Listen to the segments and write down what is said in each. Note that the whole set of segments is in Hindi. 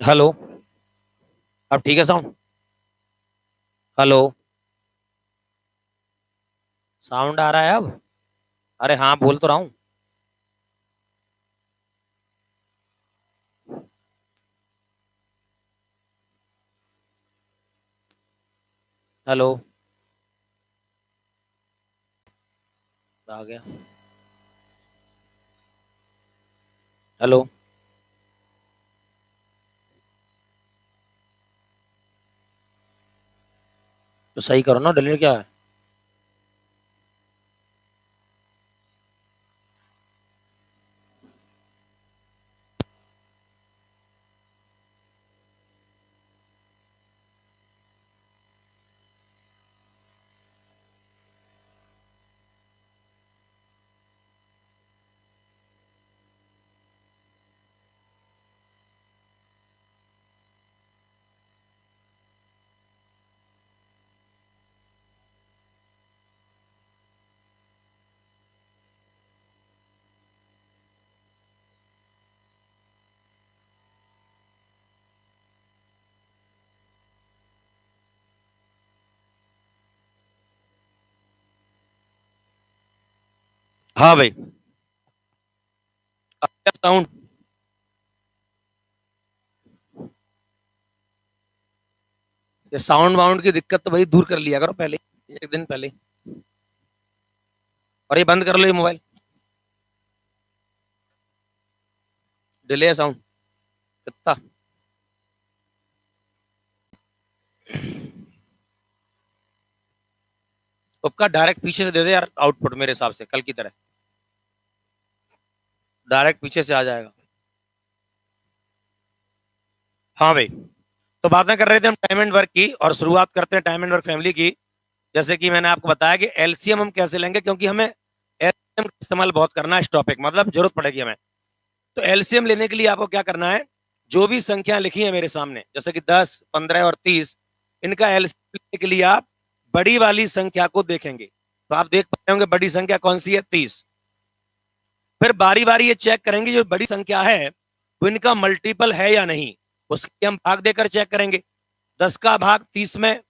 हेलो। अब ठीक है साउंड? हेलो। साउंड आ रहा है अब? अरे हाँ, बोल तो रहा हूँ। हेलो। आ गया। हेलो। तो सही करो ना, डिलीट क्या है? हाँ भाई। अब क्या साउंड? ये साउंड वाउंड की दिक्कत तो भाई दूर कर लिया करो पहले, एक दिन पहले। और ये बंद कर लो ये मोबाइल। डिले है साउंड कितना? उसका डायरेक्ट पीछे से दे दे यार, आउटपुट मेरे हिसाब से कल की तरह डायरेक्ट पीछे से आ जाएगा। हाँ भाई। तो बातें कर रहे थे हम टाइम एंड वर्क की, और शुरुआत करते हैं टाइम एंड वर्क फैमिली की। जैसे कि मैंने आपको बताया कि एलसीएम हम कैसे लेंगे, क्योंकि हमें एलसीएम का इस्तेमाल बहुत करना है इस टॉपिक, मतलब जरूरत पड़ेगी हमें। तो एलसीएम लेने के लिए आपको क्या करना है? जो भी संख्या लिखी है मेरे सामने, जैसे कि 10, 15 और 30, इनका एलसीएम लेने के लिए आप बड़ी वाली संख्या को देखेंगे। तो आप देख पा रहे होंगे बड़ी संख्या कौन सी है, 30। फिर बारी बारी ये चेक करेंगे जो बड़ी संख्या है वो इनका मल्टीपल है या नहीं, उसके हम भाग देकर चेक करेंगे। 10 का भाग 30 में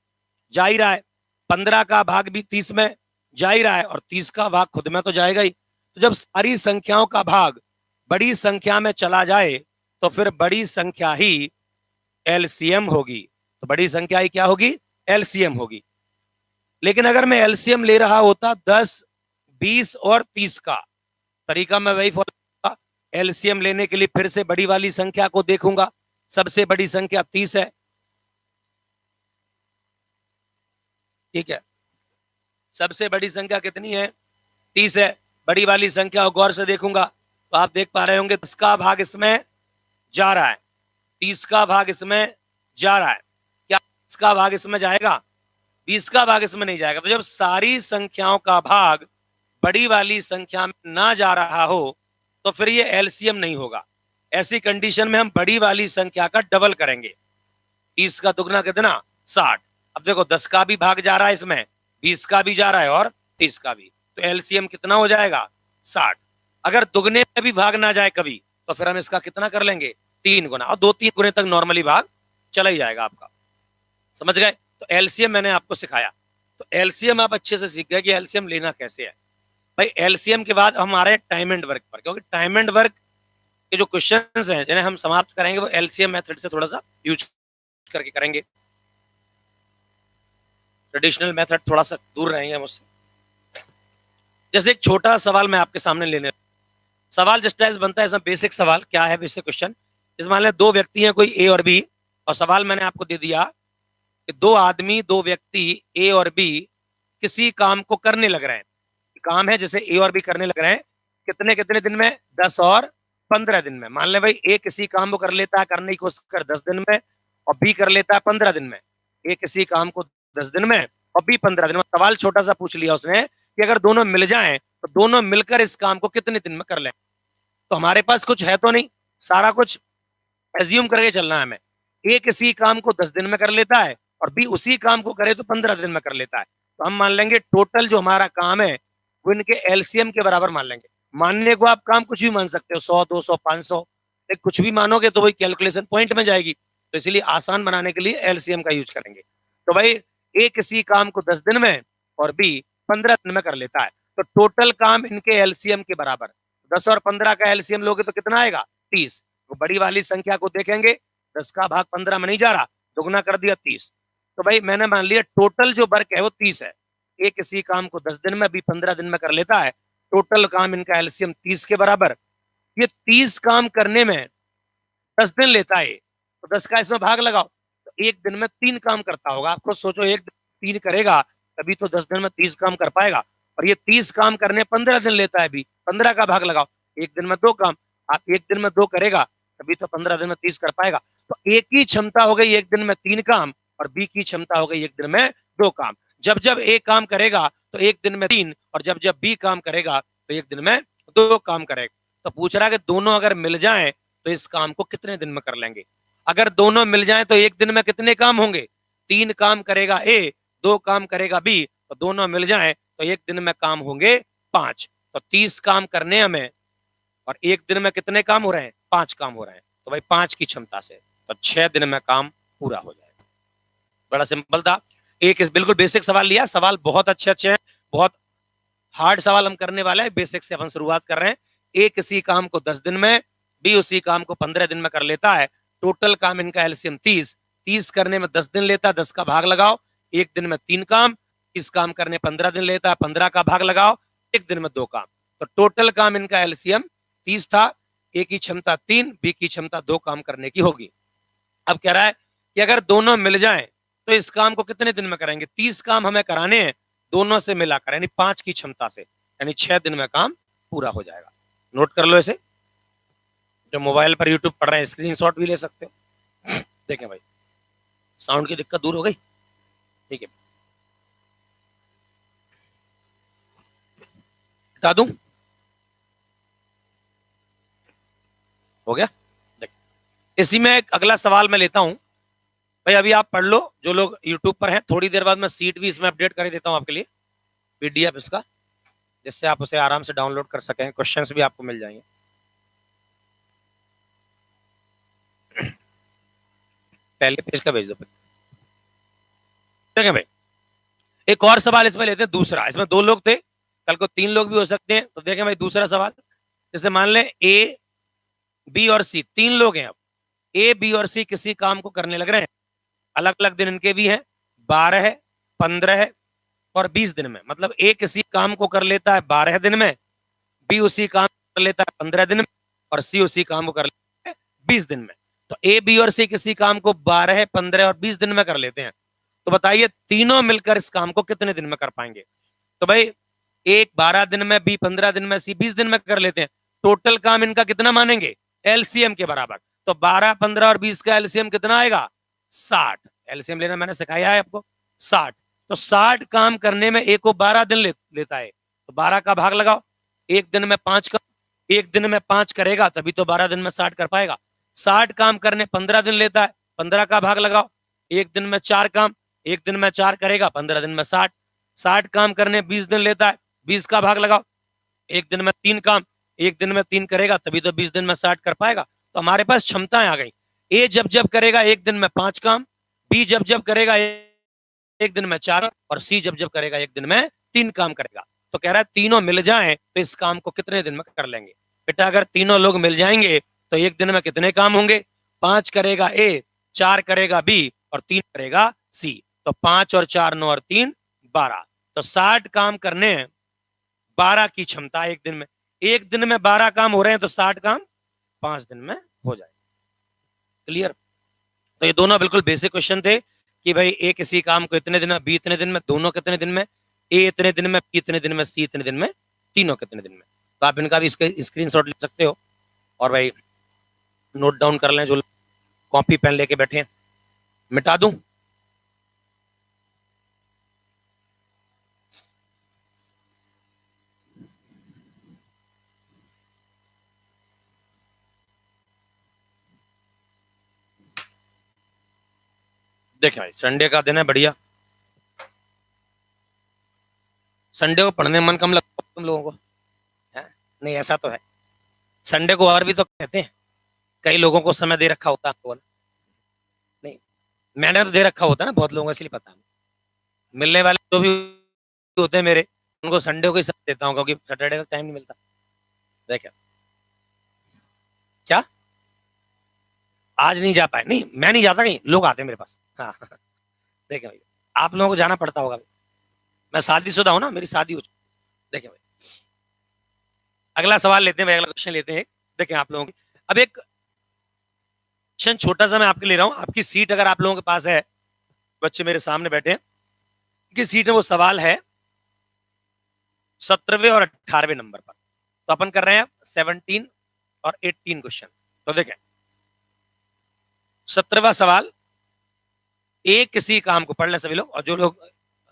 जा ही रहा है, 15 का भाग भी 30 में जा ही रहा है, और 30 का भाग खुद में तो जाएगा ही। तो जब सारी संख्याओं का भाग बड़ी संख्या में चला जाए तो फिर बड़ी संख्या ही एलसीएम होगी। तो बड़ी संख्या ही क्या होगी? एलसीएम होगी। लेकिन अगर मैं एलसीएम ले रहा होता 10, 20 और 30 का, तरीका मैं वही फॉलो करूंगा। एलसीएम लेने के लिए फिर से बड़ी वाली संख्या को देखूंगा। सबसे बड़ी संख्या 30 है, ठीक है। सबसे बड़ी संख्या कितनी है? 30 है। बड़ी वाली संख्या को गौर से देखूंगा तो आप देख पा रहे होंगे 10 का भाग इसमें जा रहा है, 30 का भाग इसमें जा रहा है। क्या 10 का भाग इसमें जाएगा? 20 का भाग इसमें नहीं जाएगा। तो जब सारी संख्याओं का भाग बड़ी वाली संख्या में ना जा रहा हो तो फिर ये एलसीएम नहीं होगा। ऐसी कंडीशन में हम बड़ी वाली संख्या का डबल करेंगे। 30 का दुगना कितना? 60। अब देखो 10 का भी भाग जा रहा है इसमें, 20 का भी जा रहा है और 30 का भी, तो एलसीएम कितना हो जाएगा? 60। अगर दुगने में भी भाग ना जाए कभी तो फिर हम इसका कितना कर लेंगे? 3 गुना, और 2-3 गुने तक नॉर्मली भाग चला ही जाएगा आपका। समझ गए? तो एलसीएम मैंने आपको सिखाया। तो एलसीएम आप अच्छे से सीख गए कि एलसीएम लेना कैसे है। भाई एलसीएम के बाद हम आ रहे हैं टाइम एंड वर्क पर, क्योंकि टाइम एंड वर्क के जो क्वेश्चंस हैं जिन्हें हम समाप्त करेंगे वो एलसीएम मेथड से थोड़ा सा यूज करके करेंगे। ट्रेडिशनल मेथड थोड़ा सा दूर रहेंगे मुझसे। जैसे एक छोटा सवाल मैं आपके सामने लेने, सवाल जस्ट एज बनता है, बेसिक सवाल क्या है, बेसिक क्वेश्चन। इस मान लिया दो व्यक्ति हैं, कोई ए और बी, और सवाल मैंने आपको दे दिया कि दो आदमी, दो व्यक्ति ए और बी किसी काम को करने लग रहे हैं। काम है जैसे ए और बी करने लग रहे हैं, कितने कितने दिन में? 10 और 15 दिन में। मान ले भाई ए किसी काम को कर लेता है, करने की कोशिश कर 10 दिन में, और बी कर लेता है 15 दिन में। ए किसी काम को 10 दिन में और बी 15 दिन में। सवाल छोटा सा पूछ लिया उसने कि अगर दोनों मिल जाएं तो दोनों मिलकर इस काम को कितने दिन में कर लें। तो हमारे पास कुछ है तो नहीं, सारा कुछ एज्यूम करके चलना है हमें। ए किसी काम को 10 दिन में कर लेता है और बी उसी काम को करे तो 15 दिन में कर लेता है। तो हम मान लेंगे टोटल जो हमारा काम है वो इनके एलसीएम के बराबर मान लेंगे। मानने को आप काम कुछ भी मान सकते हो, 100, 200, 500, कुछ भी मानोगे तो वही कैलकुलेशन पॉइंट में जाएगी, तो इसलिए आसान बनाने के लिए एलसीएम का यूज करेंगे। तो भाई ए किसी काम को 10 दिन में और बी 15 दिन में कर लेता है, तो टोटल काम इनके एलसीएम के बराबर। 10 और 15 का एलसीएम लोगे तो कितना आएगा? 30। तो बड़ी वाली संख्या को देखेंगे, 10 का भाग 15 में नहीं जा रहा, दुगना कर दिया 30। तो भाई मैंने मान लिया टोटल जो वर्क है वो 30 है। ए किसी काम को 10 दिन में, बी 15 दिन में कर लेता है, टोटल काम इनका एलसीएम 30 के बराबर। ये 30 काम करने में 10 दिन लेता है, तो 10 का इसमें भाग लगाओ, तो एक दिन में 3 काम करता होगा। आप खुद सोचो, एक दिन 3 करेगा तभी तो 10 दिन में 30 काम कर पाएगा। और ये 30 काम करने 15 दिन लेता है भी, 15 का भाग लगाओ, एक दिन में 2 काम। आप एक दिन में 2 करेगा तभी तो 15 दिन में 30 कर पाएगा। तो ए की क्षमता हो गई एक दिन में 3 काम, और बी की क्षमता हो गई एक दिन में 2 काम। जब जब ए काम करेगा तो एक दिन में 3, और जब जब बी काम करेगा तो एक दिन में 2 काम करेगा। तो पूछ रहा है कि दोनों अगर मिल जाएं तो इस काम को कितने दिन में कर लेंगे? अगर दोनों मिल जाएं तो एक दिन में कितने काम होंगे? 3 काम करेगा ए, 2 काम करेगा बी, तो दोनों मिल जाएं तो एक दिन में काम होंगे 5। तो 30 काम करने हमें, और एक दिन में कितने काम हो रहे हैं? 5 काम हो रहे हैं। तो भाई 5 की क्षमता से तो 6 दिन में काम पूरा हो जाएगा। बड़ा सिंपल था। एक बिल्कुल बेसिक सवाल लिया, सवाल बहुत अच्छे अच्छे हैं, बहुत हार्ड सवाल हम करने वाले हैं, बेसिक से अपन शुरुआत कर रहे हैं। ए किसी काम को 10 दिन में, बी उसी काम को 15 दिन में कर लेता है, टोटल काम इनका एलसीएम 30। 30 करने में 10 दिन लेता है, 10 का भाग लगाओ, एक दिन में 3 काम। इस काम करने 15 दिन लेता है, 15 का भाग लगाओ, एक दिन में 2 काम। तो टोटल काम इनका एलसीएम 30 था। ए की क्षमता 3, बी की क्षमता 2 काम करने की होगी। अब कह रहा है कि अगर दोनों मिल जाएं तो इस काम को कितने दिन में करेंगे? 30 काम हमें कराने हैं दोनों से मिलाकर, यानी 5 की क्षमता से, यानी 6 दिन में काम पूरा हो जाएगा। नोट कर लो इसे। जो मोबाइल पर यूट्यूब पढ़ रहे हैं स्क्रीनशॉट भी ले सकते हो। देखें भाई, साउंड की दिक्कत दूर हो गई, ठीक है। हटा दूं? हो गया। देख, इसी में एक अगला सवाल मैं लेता हूं। भाई अभी आप पढ़ लो, जो लोग यूट्यूब पर हैं, थोड़ी देर बाद मैं सीट भी इसमें अपडेट कर देता हूं आपके लिए, पीडीएफ इसका, जिससे आप उसे आराम से डाउनलोड कर सकें, क्वेश्चंस भी आपको मिल जाएंगे। पहले पेज का भेज दो। देखें भाई, एक और सवाल इसमें लेते हैं, दूसरा। इसमें 2 लोग थे, कल को 3 लोग भी हो सकते हैं। तो देखें भाई दूसरा सवाल, जैसे मान लें ए, बी और सी 3 लोग हैं। अब ए, बी और सी किसी काम को करने लग रहे हैं, अलग अलग दिन इनके भी हैं, 12, 15 और 20 दिन में। मतलब ए किसी काम को कर लेता है 12 दिन में, बी उसी काम को कर लेता है 15 दिन में, और सी उसी काम को कर लेता है 20 दिन में। तो ए, बी और सी किसी काम को 12, 15 और 20 दिन में कर लेते हैं। तो बताइए तीनों मिलकर इस काम को कितने दिन में कर पाएंगे? तो भाई एक 12 दिन में, बी 15 दिन में, सी 20 दिन में कर लेते हैं। टोटल काम इनका कितना मानेंगे? एलसीएम के बराबर। तो 12, 15 और 20 का एलसीएम कितना आएगा? 60। एलसीएम लेना मैंने सिखाया है आपको, 60। तो 60 काम करने में ए को 12 दिन लेता है, तो 12 का भाग लगाओ, एक दिन में 5 का, एक दिन में 5 करेगा तभी तो 12 दिन में 60 कर पाएगा। 60 काम करने 15 दिन लेता है, 15 का भाग लगाओ, एक दिन में 4 काम, एक दिन में 4 करेगा, 15 दिन में 60। 60 काम करने 20 दिन लेता है, 20 का भाग लगाओ, एक दिन में 3 काम, एक दिन में 3 करेगा तभी तो 20 दिन में 60 कर पाएगा। तो हमारे पास क्षमताएं आ गई। ए जब जब करेगा एक दिन में 5 काम, बी जब जब करेगा एक दिन में 4, और सी जब जब करेगा एक दिन में 3 काम करेगा। तो कह रहा है तीनों मिल जाएं तो इस काम को कितने दिन में कर लेंगे? बेटा अगर तीनों लोग मिल जाएंगे तो एक दिन में कितने काम होंगे? 5 करेगा ए, 4 करेगा बी और 3 करेगा सी। तो 5 और 4 9 और 3 12। तो 60 काम करने 12 की क्षमता एक दिन में। एक दिन में 12 काम हो रहे हैं तो 60 काम 5 दिन में हो जाए। क्लियर? तो ये दोनों बिल्कुल बेसिक क्वेश्चन थे कि भाई ए किसी काम को इतने दिन में, बी इतने दिन में, दोनों कितने दिन में, ए इतने दिन में, बी इतने दिन में, सी इतने दिन में, तीनों कितने दिन में। तो आप इनका भी स्क्रीनशॉट ले सकते हो और भाई नोट डाउन कर लें, जो कॉपी पेन लेके बैठे हैं। मिटा दूं? देखें भाई, संडे का दिन है, बढ़िया। संडे को पढ़ने में मन कम लगता है तुम लोगों को है? नहीं, ऐसा तो है। संडे को और भी तो कहते हैं, कई लोगों को समय दे रखा होता है, नहीं मैंने तो दे रखा होता है ना बहुत लोगों को, इसलिए पता है। मिलने वाले जो भी होते हैं मेरे, उनको संडे को ही समय देता हूँ, क्योंकि सैटरडे का टाइम नहीं मिलता। देखा क्या आज नहीं जा पाए? नहीं मैं नहीं जाता कहीं, लोग आते हैं मेरे पास। हाँ देखे भाई, आप लोगों को जाना पड़ता होगा। मैं शादीशुदा हूँ ना, मेरी शादी हो चुकी। देखें भाई, अगला सवाल लेते हैं भाई, अगला क्वेश्चन लेते हैं। देखें आप लोगों की, अब एक क्वेश्चन छोटा सा मैं आपके ले रहा हूँ। आपकी सीट अगर आप लोगों के पास है, बच्चे मेरे सामने बैठे हैं, की सीट में वो सवाल है 17वें और 18वें नंबर पर। तो अपन कर रहे हैं 17 और 18 क्वेश्चन। तो देखें 17वां सवाल, एक किसी काम को, पढ़ ले सभी लोग, और जो लोग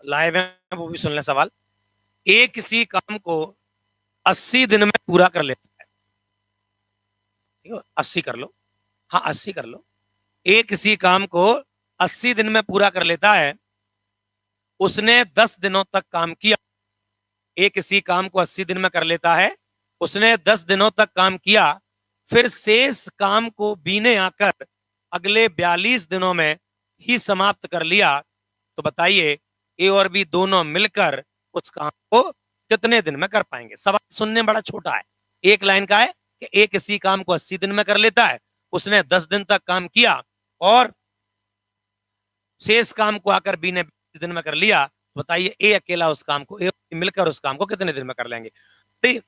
लाइव हैं वो भी सुन ले सवाल। एक किसी काम को 80 दिन में पूरा कर लेता है, ठीक है 80 कर लो, हाँ 80 कर लो। एक किसी काम को 80 दिन में पूरा कर लेता है, उसने 10 दिनों तक काम किया। एक किसी काम को 80 दिन में कर लेता है, उसने 10 दिनों तक काम किया, फिर शेष काम को बीने आकर अगले 42 दिनों में ही समाप्त कर लिया। तो बताइए ए और बी दोनों मिलकर उस काम को कितने दिन में कर पाएंगे? सवाल सुनने में बड़ा छोटा है, एक लाइन का है कि ए किसी काम को 80 दिन में कर लेता है, उसने 10 दिन तक काम किया, और शेष काम को आकर बी ने 20 दिन में कर लिया। बताइए ए अकेला उस काम को, ए मिलकर उस काम को कितने दिन में कर लेंगे? ठीक,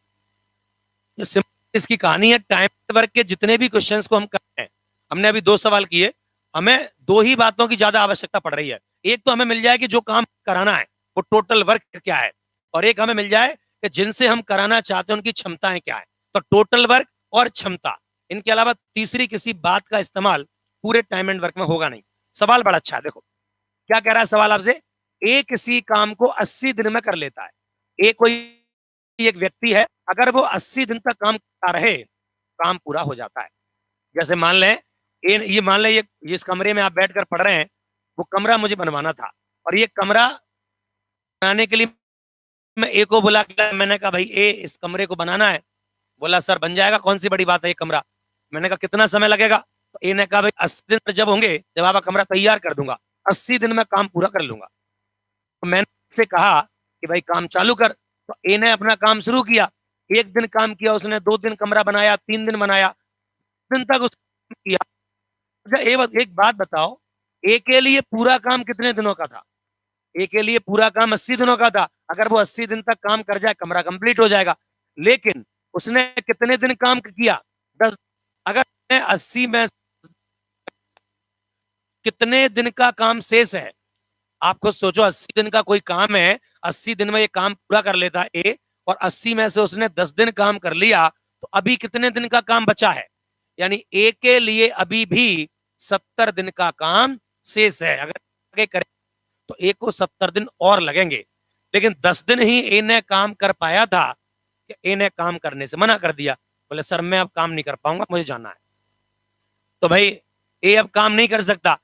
इसकी कहानी है। टाइम वर्क के जितने भी क्वेश्चंस को हम कर रहे हैं, हमने अभी 2 सवाल किए, हमें 2 ही बातों की ज्यादा आवश्यकता पड़ रही है। एक तो हमें मिल जाए कि जो काम कराना है वो टोटल वर्क क्या है, और एक हमें मिल जाए कि जिनसे हम कराना चाहते हैं उनकी क्षमताएं क्या है। तो टोटल वर्क और क्षमता, इनके अलावा तीसरी किसी बात का इस्तेमाल पूरे टाइम एंड वर्क में होगा नहीं। सवाल बड़ा अच्छा है, देखो क्या कह रहा है सवाल आपसे। ए किसी काम को 80 दिन में कर लेता है। ए कोई एक व्यक्ति है, अगर वो 80 दिन तक काम करता रहे, काम पूरा हो जाता है। जैसे मान लें ये मान लें, ये जिस कमरे में आप बैठकर पढ़ रहे हैं, वो कमरा मुझे बनवाना था, और ये कमरा बनाने के लिए मैं ए को बुला के, मैंने कहा भाई ए इस कमरे को बनाना है। बोला सर बन जाएगा, कौन सी बड़ी बात है ये कमरा। मैंने कहा कितना समय लगेगा? तो ए ने कहा भाई 80 दिन जब होंगे, जब आपका कमरा तैयार कर दूंगा, 80 दिन में काम पूरा कर लूंगा। तो मैंने उससे कहा कि भाई काम चालू कर। तो ए ने अपना काम शुरू किया, 1 दिन काम किया उसने, 2 दिन कमरा बनाया, 3 दिन बनाया, दिन तक उसने किया। अच्छा एक बात बताओ, ए के लिए पूरा काम कितने दिनों का था? ए के लिए पूरा काम 80 दिनों का था। अगर वो 80 दिन तक काम कर जाए, कमरा कंप्लीट हो जाएगा। लेकिन उसने कितने दिन काम किया? 10। अगर 80 में कितने दिन का काम शेष है? आप खुद सोचो, 80 दिन का कोई काम है, 80 दिन में ये काम पूरा कर लेता है ए, और 80 में से उसने 10 दिन काम कर लिया, तो अभी कितने दिन का काम बचा है? यानी ए के लिए अभी भी 70 दिन का काम शेष है। अगर आगे करें तो ए को 70 दिन और लगेंगे। लेकिन 10 दिन ही ए ने काम कर पाया था कि ए ने काम करने से मना कर दिया। बोले सर मैं अब काम नहीं कर पाऊंगा, मुझे जाना है। तो भाई ए अब काम नहीं कर सकता,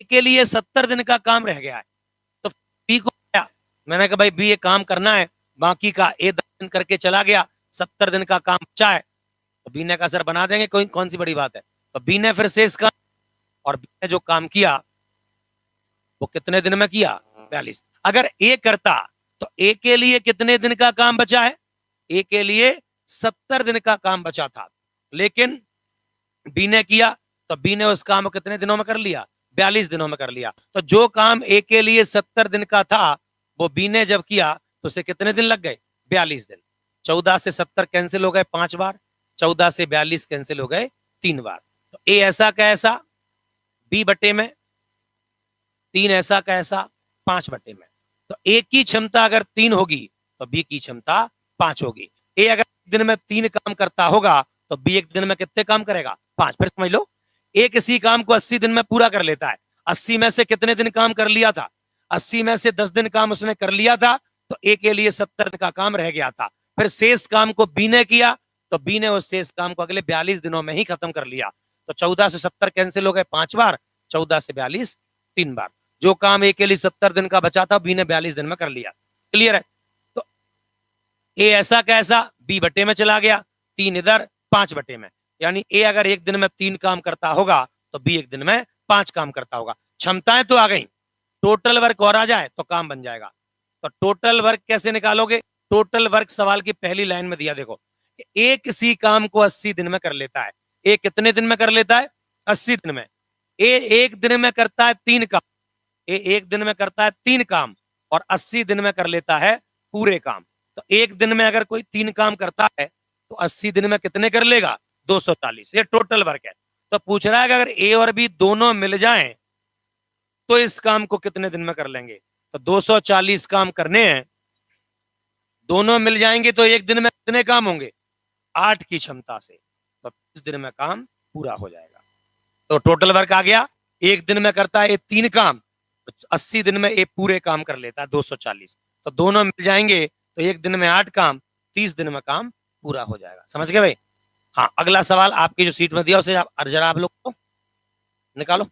ए के लिए 70 दिन का काम रह गया है। तो बी को क्या, मैंने कहा भाई बी ये काम करना है, बाकी का ए 10 दिन करके चला गया, 70 दिन का काम बचा है। तो बी ने कहा सर बना देंगे, कोई कौन सी बड़ी बात है। तो बी ने फिर शेष काम, और बी ने जो काम किया वो कितने दिन में किया? 42। अगर ए करता तो ए के लिए कितने दिन का काम बचा है? ए के लिए 70 दिन का काम बचा था, लेकिन बी ने किया तो बी ने उस काम को कितने दिनों में कर लिया? 42 दिनों में कर लिया। तो जो काम ए के लिए 70 दिन का था, वो बी ने जब किया तो उसे कितने दिन लग गए? 42 दिन। 14 से 70 कैंसिल हो गए 5 बार, 14 से 42 कैंसिल हो गए 3 बार। तो ए ऐसा का ऐसा, बी बटे में, 3 ऐसा का ऐसा, 5 बटे में। तो ए की क्षमता अगर 3 होगी तो बी की क्षमता 5 होगी। ए अगर दिन में 3 काम करता होगा तो बी एक दिन में कितने काम करेगा? 5। फिर समझ लो, ए किसी काम को 80 दिन में पूरा कर लेता है, 80 में से कितने दिन काम कर लिया था? 80 में से 10 दिन काम उसने कर लिया था, तो ए के लिए 70 दिन का काम रह गया था। फिर शेष काम को बी ने किया, तो बी ने उस शेष काम को अगले 42 दिनों में ही खत्म कर लिया। तो 14 से 70 कैंसिल हो गए 5 बार, 14 से 42 3 बार। जो काम ए के लिए 70 दिन का बचा था, बी ने 42 दिन में कर लिया। क्लियर है? तो ए ऐसा कैसा, बी बटे में चला गया, 3 इधर, 5 बटे में। यानी ए अगर एक दिन में 3 काम करता होगा तो बी एक दिन में 5 काम करता होगा। क्षमताएं तो आ गई, टोटल वर्क और आ जाए तो काम बन जाएगा। तो टोटल वर्क कैसे निकालोगे? टोटल वर्क सवाल की पहली लाइन में दिया, देखो ए किसी काम को 80 दिन में कर लेता है। ए कितने दिन में कर लेता है? 80 दिन में। ए एक दिन में करता है 3 काम। ए एक दिन में करता है 3 काम और 80 दिन में कर लेता है पूरे काम। तो एक दिन में अगर कोई 3 काम करता है तो 80 दिन में कितने कर लेगा? 240। ये टोटल वर्क है। तो पूछ रहा है कि अगर ए और बी दोनों मिल जाएं तो इस काम को कितने दिन में कर लेंगे? तो 240 काम करने हैं, दोनों मिल जाएंगे तो एक दिन में कितने काम होंगे? 8 की क्षमता से। तो 30 दिन में काम पूरा हो जाएगा। तो टोटल वर्क आ गया, एक दिन में करता है 3 काम, 80 दिन में एक पूरे काम कर लेता है 240। तो दोनों मिल जाएंगे तो एक दिन में 8 काम, 30 दिन में काम पूरा हो जाएगा। समझ गए भाई? हाँ, अगला सवाल आपकी जो सीट में दिया उसे जरा आप लोग को निकालो।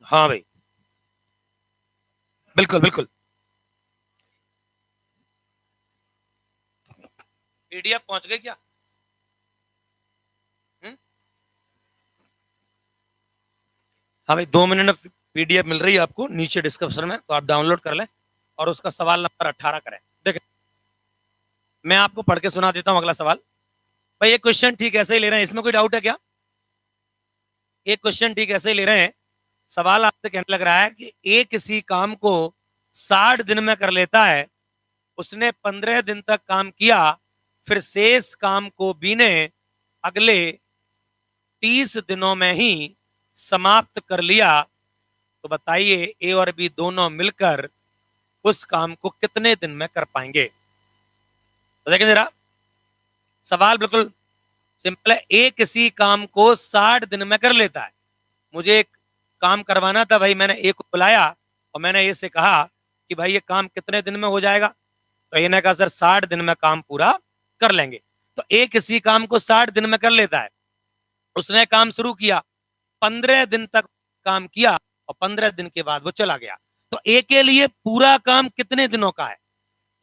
हाँ भाई, बिल्कुल बिल्कुल। पीडीएफ पहुंच गई क्या? हुँ? हाँ भाई, 2 मिनट में पीडीएफ मिल रही है आपको नीचे डिस्क्रिप्शन में, तो आप डाउनलोड कर लें और उसका सवाल नंबर 18 करें। देखिए, मैं आपको पढ़ के सुना देता हूँ अगला सवाल। भाई ये क्वेश्चन ठीक ऐसे ही ले रहे हैं, इसमें कोई डाउट है क्या? ये क्वेश्चन ठीक ऐसे ही ले रहे हैं। सवाल आपसे कहने लग रहा है कि ए किसी काम को 60 दिन में कर लेता है, उसने 15 दिन तक काम किया, फिर शेष काम को बी ने अगले 30 दिनों में ही समाप्त कर लिया। तो बताइए ए और बी दोनों मिलकर उस काम को कितने दिन में कर पाएंगे? तो देखिए जरा, सवाल बिल्कुल सिंपल है। ए किसी काम को 60 दिन में कर लेता है। मुझे एक काम करवाना था भाई, मैंने ए को बुलाया और मैंने ए से कहा कि भाई ये काम कितने दिन में हो जाएगा? तो ए ने कहा सर 60 दिन में काम पूरा कर लेंगे। तो ए किसी काम को 60 दिन में कर लेता है, उसने काम शुरू किया, 15 दिन तक काम किया और 15 दिन के बाद वो चला गया। तो ए के लिए पूरा काम कितने दिनों का है?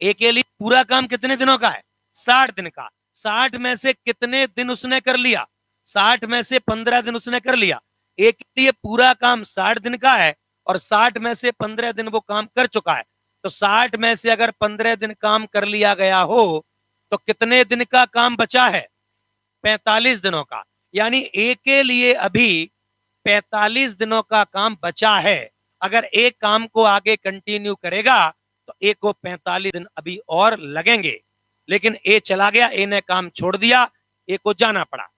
ए के लिए पूरा काम कितने दिनों का है? 60 दिन का। 60 में से कितने दिन उसने कर लिया? 60 में से 15 दिन उसने कर लिया। ए के लिए पूरा काम 60 दिन का है और 60 में से 15 दिन वो काम कर चुका है। तो 60 में से अगर 15 दिन काम कर लिया गया हो तो कितने दिन का काम बचा है? 45 दिनों का। यानी ए के लिए अभी 45 दिनों का काम बचा है। अगर एक काम को आगे कंटिन्यू करेगा तो ए को 45 दिन अभी और लगेंगे। लेकिन ए चला गया, ए ने काम छोड़ दिया, ए को जाना पड़ा।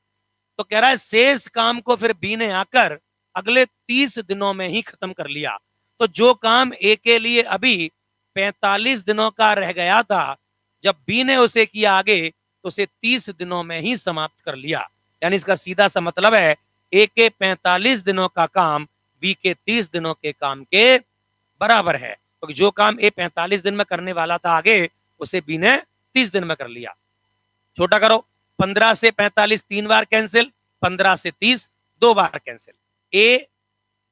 तो कह रहा है शेष काम को फिर बी ने आकर अगले 30 दिनों में ही खत्म कर लिया। तो जो काम ए के लिए अभी 45 दिनों का रह गया था, जब बी ने उसे किया आगे तो उसे 30 दिनों में ही समाप्त कर लिया। यानी इसका सीधा सा मतलब है ए के 45 दिनों का काम बी के 30 दिनों के काम के बराबर है। तो जो काम ए 45 दिन में करने वाला था आगे, उसे बी ने 30 दिन में कर लिया। छोटा करो, 15 से 45 3 बार कैंसिल, 15 से 30 2 बार कैंसिल। ए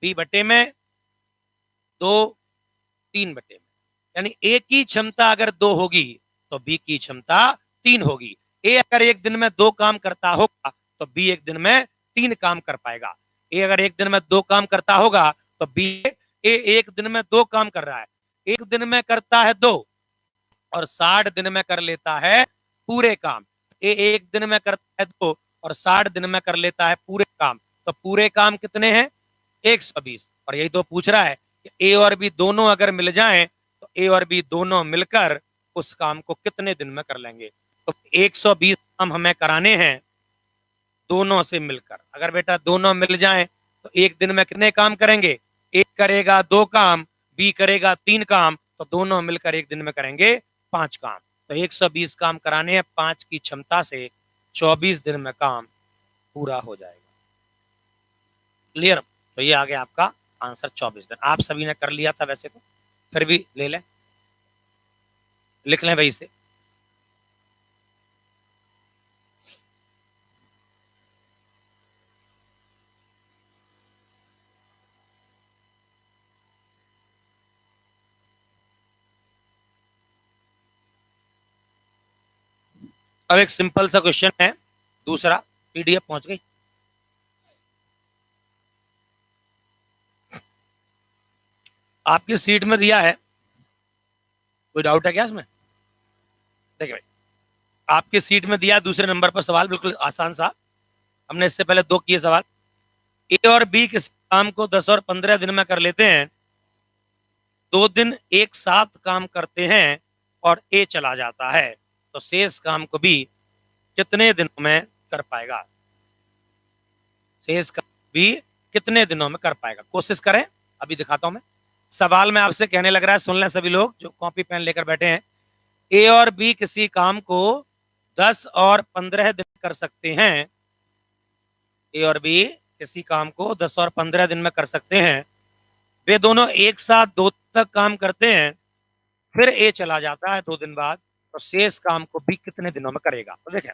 बी बटे में 2 3 बटे में, यानी ए की क्षमता अगर 2 होगी तो बी की क्षमता 3 होगी। ए अगर एक दिन में 2 काम करता होगा तो बी एक दिन में 3 काम कर पाएगा। ए अगर एक दिन में 2 काम करता होगा तो बी, ए एक दिन में 2 काम कर रहा है, एक दिन में करता है 2 और 60 दिन में कर लेता है पूरे काम। ए एक दिन में करता है 2 और 60 दिन में कर लेता है पूरे काम, तो पूरे काम कितने हैं? 120। और यही तो पूछ रहा है कि ए और बी दोनों अगर मिल जाएं तो ए और बी दोनों मिलकर उस काम को कितने दिन में कर लेंगे। तो 120 काम हमें कराने हैं दोनों से मिलकर। अगर बेटा दोनों मिल जाएं तो एक दिन में कितने काम करेंगे? एक करेगा 2 काम, बी करेगा 3 काम, तो दोनों मिलकर एक दिन में करेंगे 5 काम। तो 120 काम कराने हैं 5 की क्षमता से, 24 दिन में काम पूरा हो जाएगा। क्लियर? तो ये आ गया आपका आंसर 24 दिन। आप सभी ने कर लिया था वैसे तो, फिर भी ले लें, लिख लें भाई से। अब एक सिंपल सा क्वेश्चन है दूसरा, पीडीएफ पहुंच गई। आपकी सीट में दिया है, कोई डाउट है क्या इसमें? देखिए भाई, आपकी सीट में दिया दूसरे नंबर पर सवाल, बिल्कुल आसान सा। हमने इससे पहले 2 किए सवाल। ए और बी किसी काम को 10 और 15 दिन में कर लेते हैं, 2 दिन एक साथ काम करते हैं और ए चला जाता है, तो शेष काम को बी कितने दिनों में कर पाएगा? शेष काम बी कितने दिनों में कर पाएगा? कोशिश करें, अभी दिखाता हूं मैं। सवाल में आपसे कहने लग रहा है, सुन लें सभी लोग जो कॉपी पेन लेकर बैठे हैं। ए और बी किसी काम को 10 और 15 दिन कर सकते हैं। ए और बी किसी काम को 10 और 15 दिन में कर सकते हैं। वे दोनों एक साथ 2 तक काम करते हैं, फिर ए चला जाता है 2 दिन बाद, तो शेष काम को बी कितने दिनों में करेगा? तो देखें,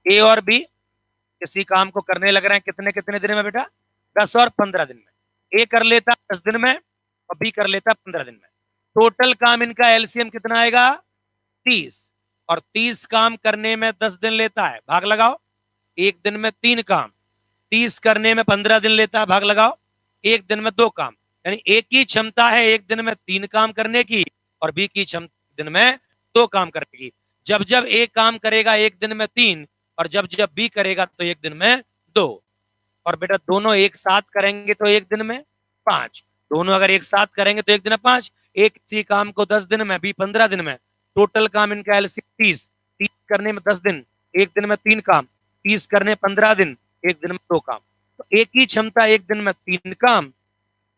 ए और बी किसी काम को करने लग रहे हैं कितने कितने दिन में बेटा? 10 और 15 दिन में। ए कर लेता 10 दिन में और बी कर लेता 15 दिन में। टोटल काम इनका एलसीएम कितना आएगा? 30। और 30 काम करने में 10 दिन लेता है, भाग लगाओ। एक दिन में 3 काम, 30 करने में 15 दिन लेता है, भाग लगाओ। एक दिन में 2 काम, यानी ए की क्षमता है एक दिन में 3 काम करने की और बी की क्षमता दिन में 2 काम करने की। जब जब ए काम करेगा एक दिन में 3 और जब जब बी करेगा तो एक दिन में 2। और बेटा दोनों एक साथ करेंगे तो एक दिन में 5। दोनों अगर एक साथ करेंगे तो एक दिन में 5। एक किसी काम को 10 दिन में, बी 15 दिन में। टोटल काम इनका एलसीएम 30। 30 करने में 10 दिन, एक दिन में 3 काम, 30 करने 15 दिन, एक दिन में 2 काम। तो ए की क्षमता एक दिन में 3 काम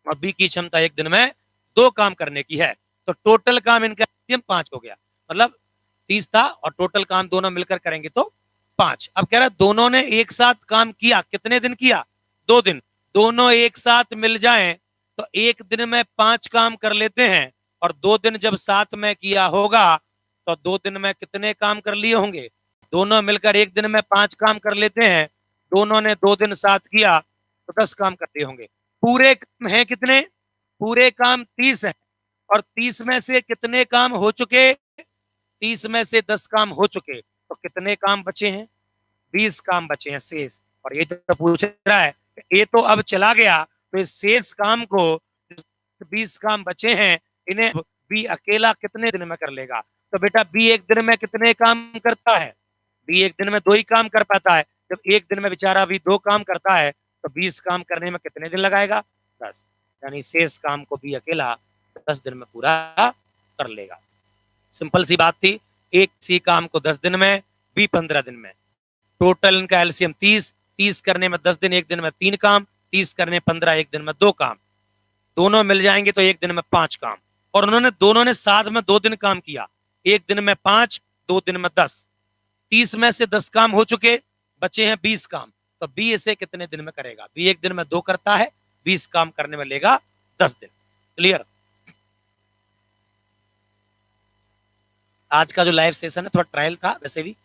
और बी की क्षमता एक दिन में 2 काम करने की है। तो टोटल काम इनका 5 हो गया, मतलब 30 था और टोटल काम दोनों मिलकर करेंगे तो 5। अब कह रहा है दोनों ने एक साथ काम किया, कितने दिन किया? 2 दिन। दोनों एक साथ मिल जाएं तो एक दिन में 5 काम कर लेते हैं और 2 दिन जब साथ में किया होगा तो 2 दिन में कितने काम कर लिए होंगे? दोनों मिलकर एक दिन में 5 काम कर लेते हैं, दोनों ने 2 दिन साथ किया तो 10 काम कर लिए होंगे। पूरे काम है कितने? पूरे काम 30 है और 30 में से कितने काम हो चुके? 30 में से 10 काम हो चुके, तो कितने काम बचे हैं? 20 काम बचे हैं शेष। और ये जो पूछ रहा है, ये तो अब चला गया, तो इस शेष काम को 20 काम बचे हैं, इन्हें बी अकेला कितने दिन में कर लेगा? तो बेटा बी एक दिन में कितने काम करता है? बी एक दिन में 2 ही काम कर पाता है। जब एक दिन में बेचारा बी 2 काम करता है तो 20 काम करने में कितने दिन लगाएगा? 10। यानी शेष काम को बी अकेला 10 दिन में पूरा कर लेगा। सिंपल सी बात थी। एक सी काम को 10 दिन में, बी 15 दिन में। टोटल इनका एलसीएम 30। 30 करने में 10 दिन, एक दिन में 3 काम, 30 करने 15, एक दिन में 2 काम। दोनों मिल जाएंगे तो एक दिन में 5 काम। और उन्होंने दोनों ने साथ में 2 दिन काम किया, एक दिन में 5, 2 दिन में 10। 30 में से 10 काम हो चुके, बचे हैं 20 काम। तो बी इसे कितने दिन में करेगा? बी एक दिन में 2 करता है, 20 काम करने में लेगा 10 दिन। क्लियर? आज का जो लाइव सेशन है थोड़ा ट्रायल था, वैसे भी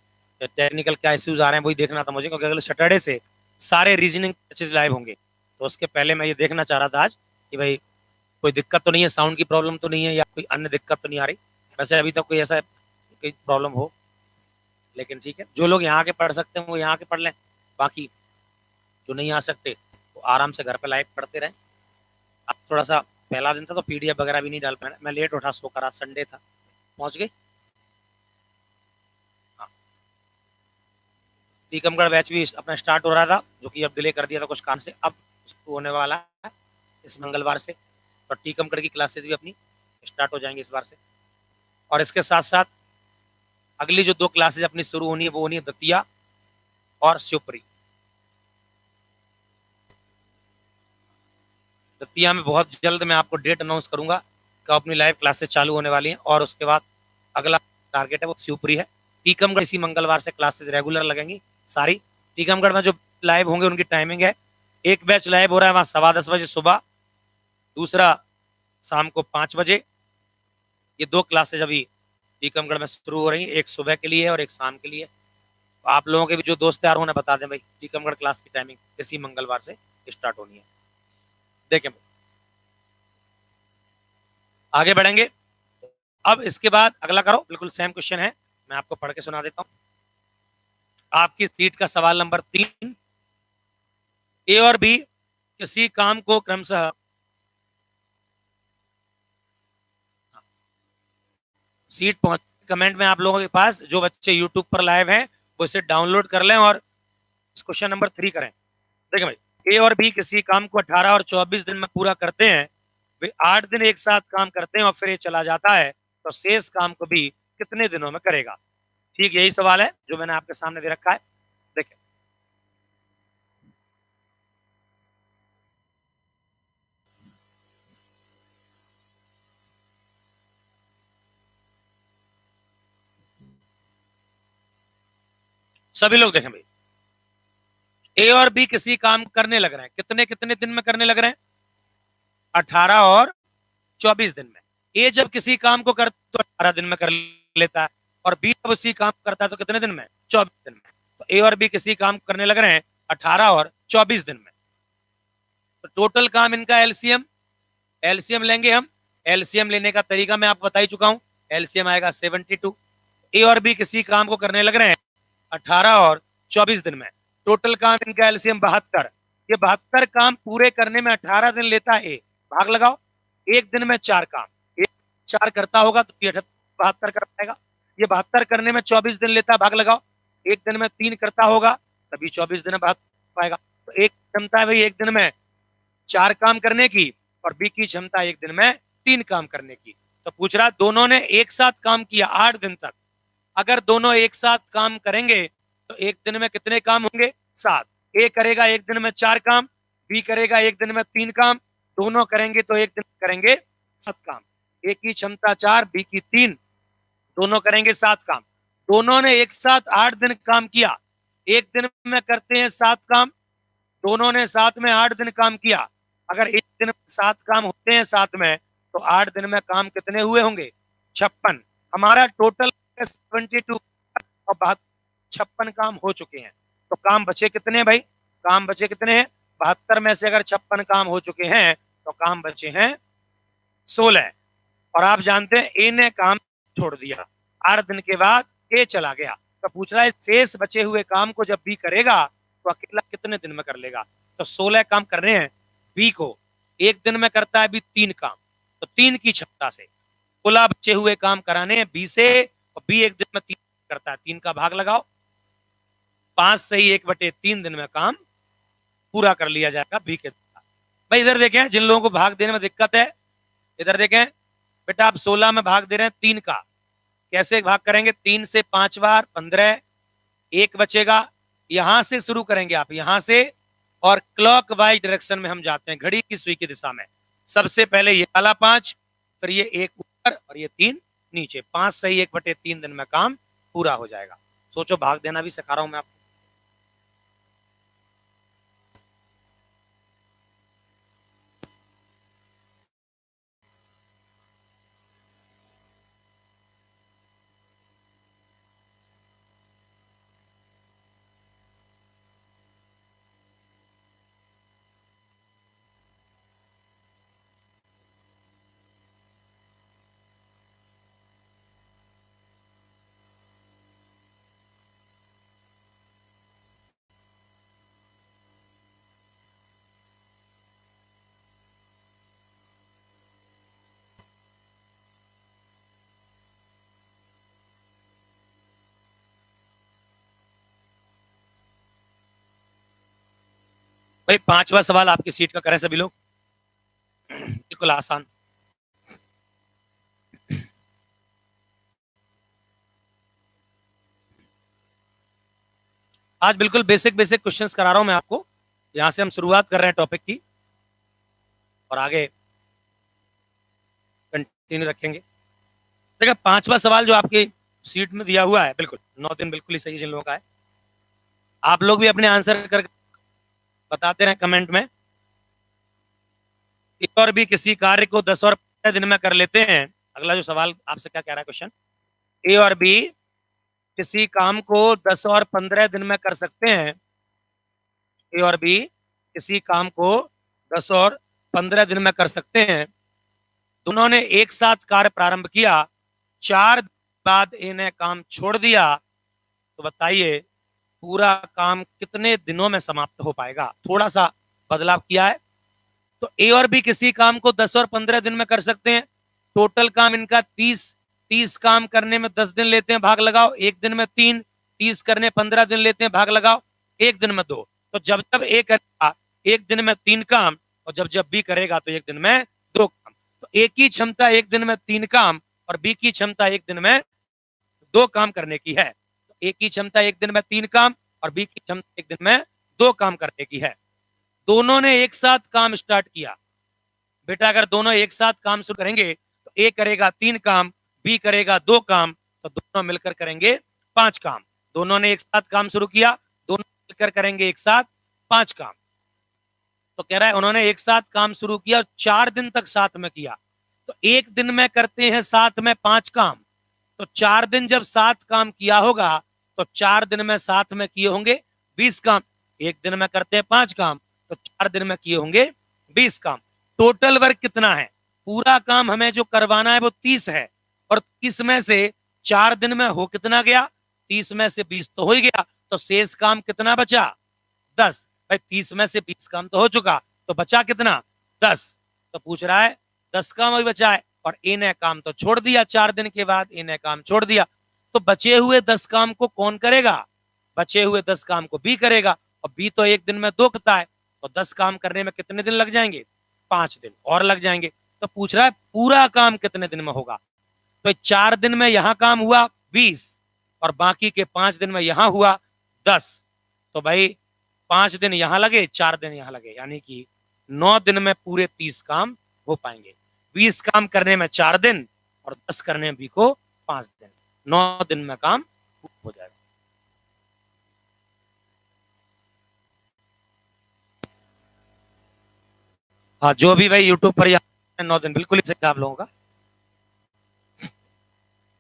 टेक्निकल क्या इश्यूज आ रहे हैं वही देखना था मुझे, क्योंकि अगले सैटरडे से सारे रीजनिंग लाइव होंगे। तो उसके पहले मैं ये देखना चाह रहा था आज कि भाई कोई दिक्कत तो नहीं है, साउंड की प्रॉब्लम तो नहीं है या कोई अन्य दिक्कत तो नहीं आ रही। वैसे अभी तक कोई ऐसा कोई प्रॉब्लम हो, लेकिन ठीक है, जो लोग यहाँ के पढ़ सकते हैं वो यहाँ के पढ़ लें, बाकी जो नहीं आ सकते वो आराम से घर पे लाइव पढ़ते रहें। अब थोड़ा सा पहला दिन था तो पीडीएफ वगैरह भी नहीं डाल पाया, मैं लेट उठा, सो करा, संडे था, पहुंच गए। हाँ, टीकमगढ़ बैच भी अपना स्टार्ट हो रहा था, जो कि अब डिले कर दिया था कुछ काम से, अब होने वाला है इस मंगलवार से। तो टीकमगढ़ की क्लासेस भी अपनी स्टार्ट हो जाएंगी इस बार से। और इसके साथ साथ अगली जो 2 क्लासेज अपनी शुरू होनी है वो होनी है दतिया और शिवपुरी। दतिया में बहुत जल्द मैं आपको डेट अनाउंस करूंगा कि अपनी लाइव क्लासेस चालू होने वाली हैं, और उसके बाद अगला टारगेट है वो शिवपुरी है। टीकमगढ़ इसी मंगलवार से क्लासेस रेगुलर लगेंगी सारी। टीकमगढ़ में जो लाइव होंगे उनकी टाइमिंग है, एक बैच लाइव हो रहा है वहां 10:15 सुबह, दूसरा शाम को 5 बजे। ये 2 क्लासेज अभी टीकमगढ़ में शुरू हो रही है, एक सुबह के लिए है और एक शाम के लिए। तो आप लोगों के भी जो दोस्त यार होने बता दें भाई, टीकमगढ़ क्लास की टाइमिंग इसी मंगलवार से स्टार्ट होनी है। देखें आगे बढ़ेंगे। अब इसके बाद अगला करो, बिल्कुल सेम क्वेश्चन है, मैं आपको पढ़ के सुना देता हूं। आपकी सीट का सवाल नंबर 3, ए और बी किसी काम को क्रमशः सीट पहुंच, कमेंट में आप लोगों के पास जो बच्चे यूट्यूब पर लाइव हैं वो इसे डाउनलोड कर लें और क्वेश्चन नंबर 3 करें। देखिए भाई, ए और बी किसी काम को 18 और 24 दिन में पूरा करते हैं, वे 8 दिन एक साथ काम करते हैं और फिर ये चला जाता है, तो शेष काम को भी कितने दिनों में करेगा? ठीक यही सवाल है जो मैंने आपके सामने दे रखा है। देखिए सभी लोग देखें भाई, ए और बी किसी काम करने लग रहे हैं, कितने कितने दिन में करने लग रहे हैं? 18 और 24 दिन में। ए जब किसी काम को कर तो 18 दिन में कर लेता है, और बी जब उसी काम करता है तो कितने दिन में? 24 दिन में। तो ए और बी किसी काम करने लग रहे हैं 18 और 24 दिन में। तो टोटल काम इनका एलसीएम, एलसीएम लेंगे हम। एलसीएम लेने का तरीका मैं आपको बता ही चुका हूं, एलसीएम आएगा 72। ए और बी किसी काम को करने लग रहे हैं 18 और 24 दिन में, टोटल काम इनका एलसीएम 72। ये 72 काम पूरे करने में 18 दिन लेता है ए, भाग लगाओ, एक दिन में 4 काम, एक 4 करता होगा तो 72 कर पाएगा। ये 72 करने में 24 दिन लेता है, भाग लगाओ, एक दिन में 3 करता होगा तभी 24 दिन में भाग पाएगा। तो एक क्षमता है भाई एक दिन में 4 काम करने की, और बी की क्षमता एक दिन में 3 काम करने की। तो पूछ रहा दोनों ने एक साथ काम किया 8 दिन तक, अगर दोनों एक साथ काम करेंगे तो एक दिन में कितने काम होंगे? 7। ए करेगा एक दिन में 4 काम, बी करेगा एक दिन में 3 काम, दोनों करेंगे तो एक दिन में करेंगे 7 काम। ए की क्षमता 4, बी की 3, दोनों करेंगे 7 काम। दोनों ने एक साथ 8 दिन काम किया, एक दिन में करते हैं 7 काम, दोनों ने साथ में 8 दिन काम किया। अगर एक दिन में 7 काम होते हैं साथ में, तो 8 दिन में काम कितने हुए होंगे? 56। हमारा टोटल 72 और 56 काम हो चुके हैं। तो काम बचे कितने भाई? काम बचे कितने हैं? 72 में से अगर 56 काम हो चुके हैं तो काम बचे हैं 16। और आप जानते हैं ए ने काम छोड़ दिया, 8 दिन के बाद ए चला गया, तो पूछ रहा है शेष बचे हुए काम को जब बी करेगा तो अकेला कितने दिन में कर लेगा? तो 16 काम कर रहे हैं, बी को एक दिन में करता है बी 3 काम, तो 3 की क्षमता से कुल बचे हुए काम कराने हैं बी से, और बी एक दिन में 3 करता है, 3 का भाग लगाओ, 5 से ही 1/3 दिन में काम पूरा कर लिया जाएगा बी के द्वारा। भाई इधर देखें, जिन लोगों को भाग देने में दिक्कत है, इधर देखें बेटा, आप 16 में भाग दे रहे हैं 3 का, कैसे भाग करेंगे? 3 से 5 बार 15, एक बचेगा, यहां से शुरू करेंगे आप, यहां से, और क्लॉक वाइज डायरेक्शन में हम जाते हैं, घड़ी की सुई की दिशा में। सबसे पहले ये वाला 5, फिर ये 1 ऊपर और ये 3 नीचे, 5 से ही 1/3 दिन में काम पूरा हो जाएगा। सोचो, भाग देना भी सिखा रहा हूं मैं आपको। भाई 5वां सवाल आपकी सीट का करें सभी लोग, बिल्कुल आसान। आज बिल्कुल बेसिक बेसिक क्वेश्चंस करा रहा हूं मैं आपको, यहां से हम शुरुआत कर रहे हैं टॉपिक की और आगे कंटिन्यू रखेंगे। देखिए 5वां सवाल जो आपकी सीट में दिया हुआ है, बिल्कुल 9 दिन बिल्कुल ही सही जिन लोगों का है, आप लोग भी अपने आंसर कर बताते रहे कमेंट में। ए और बी किसी कार्य को 10 और 15 दिन में कर लेते हैं। अगला जो सवाल आपसे क्या कह रहा है क्वेश्चन, ए और बी किसी काम को 10 और 15 दिन में कर सकते हैं। ए और बी किसी काम को 10 और 15 दिन में कर सकते हैं। दोनों ने एक साथ कार्य प्रारंभ किया, 4 दिन बाद ए ने काम छोड़ दिया, तो बताइए पूरा काम कितने दिनों में समाप्त हो पाएगा। थोड़ा सा बदलाव किया है। तो ए और बी किसी काम को 10 और 15 दिन में कर सकते हैं। टोटल काम इनका 30 काम करने में 10 दिन लेते हैं, भाग लगाओ, एक दिन में 3, 30 करने 15 दिन लेते हैं, भाग लगाओ, एक दिन में 2। तो जब जब ए करेगा एक दिन में 3 काम और जब जब बी करेगा तो एक दिन में 2 काम। तो ए की क्षमता एक दिन में 3 काम और बी की क्षमता एक दिन में 2 काम करने की है। तो ए की क्षमता एक दिन में 3 काम और बी की क्षमता एक दिन में 2 काम करने की है। दोनों ने एक साथ काम स्टार्ट किया। बेटा अगर दोनों एक साथ काम शुरू करेंगे तो ए करेगा 3 काम, बी करेगा 2 काम, तो दोनों मिलकर करेंगे 5 काम। दोनों ने एक साथ काम शुरू किया, दोनों मिलकर करेंगे एक साथ 5 काम। तो कह रहा है उन्होंने एक साथ काम शुरू किया, 4 दिन तक साथ में किया। तो एक दिन में करते हैं साथ में 5 काम, तो 4 दिन जब साथ काम किया होगा तो 4 दिन में साथ में किए होंगे 20 काम। एक दिन में करते हैं 5 काम तो 4 दिन में किए होंगे 20 काम। टोटल वर्क कितना है, पूरा काम हमें जो करवाना है वो 30 है, और 30 में से 4 दिन में हो कितना गया, 30 में से 20 तो हो ही गया, तो शेष काम कितना बचा, 10। भाई 30 में से 20 काम तो हो चुका, तो बचा कितना, 10। तो पूछ रहा है 10 काम अभी बचा है, और ए ने काम तो छोड़ दिया, 4 दिन के बाद ए ने काम छोड़ दिया। तो बचे हुए 10 काम को कौन करेगा, बचे हुए 10 काम को बी करेगा, और बी तो एक दिन में 2 करता है, तो 10 काम करने में कितने दिन लग जाएंगे, 5 दिन और लग जाएंगे। तो पूछ रहा है पूरा काम कितने दिन में होगा। तो 4 दिन में यहां काम हुआ 20 और बाकी के 5 दिन में यहां हुआ 10। तो भाई 5 दिन यहां लगे, 4 दिन यहां लगे, यानी कि 9 दिन में पूरे 30 काम हो पाएंगे। 20 काम करने में 4 दिन और 10 करने में बी को 5 दिन, 9 दिन में काम हो जाएगा। हाँ जो भी भाई यूट्यूब पर 9 दिन बिल्कुल ही सही आप लोगों का,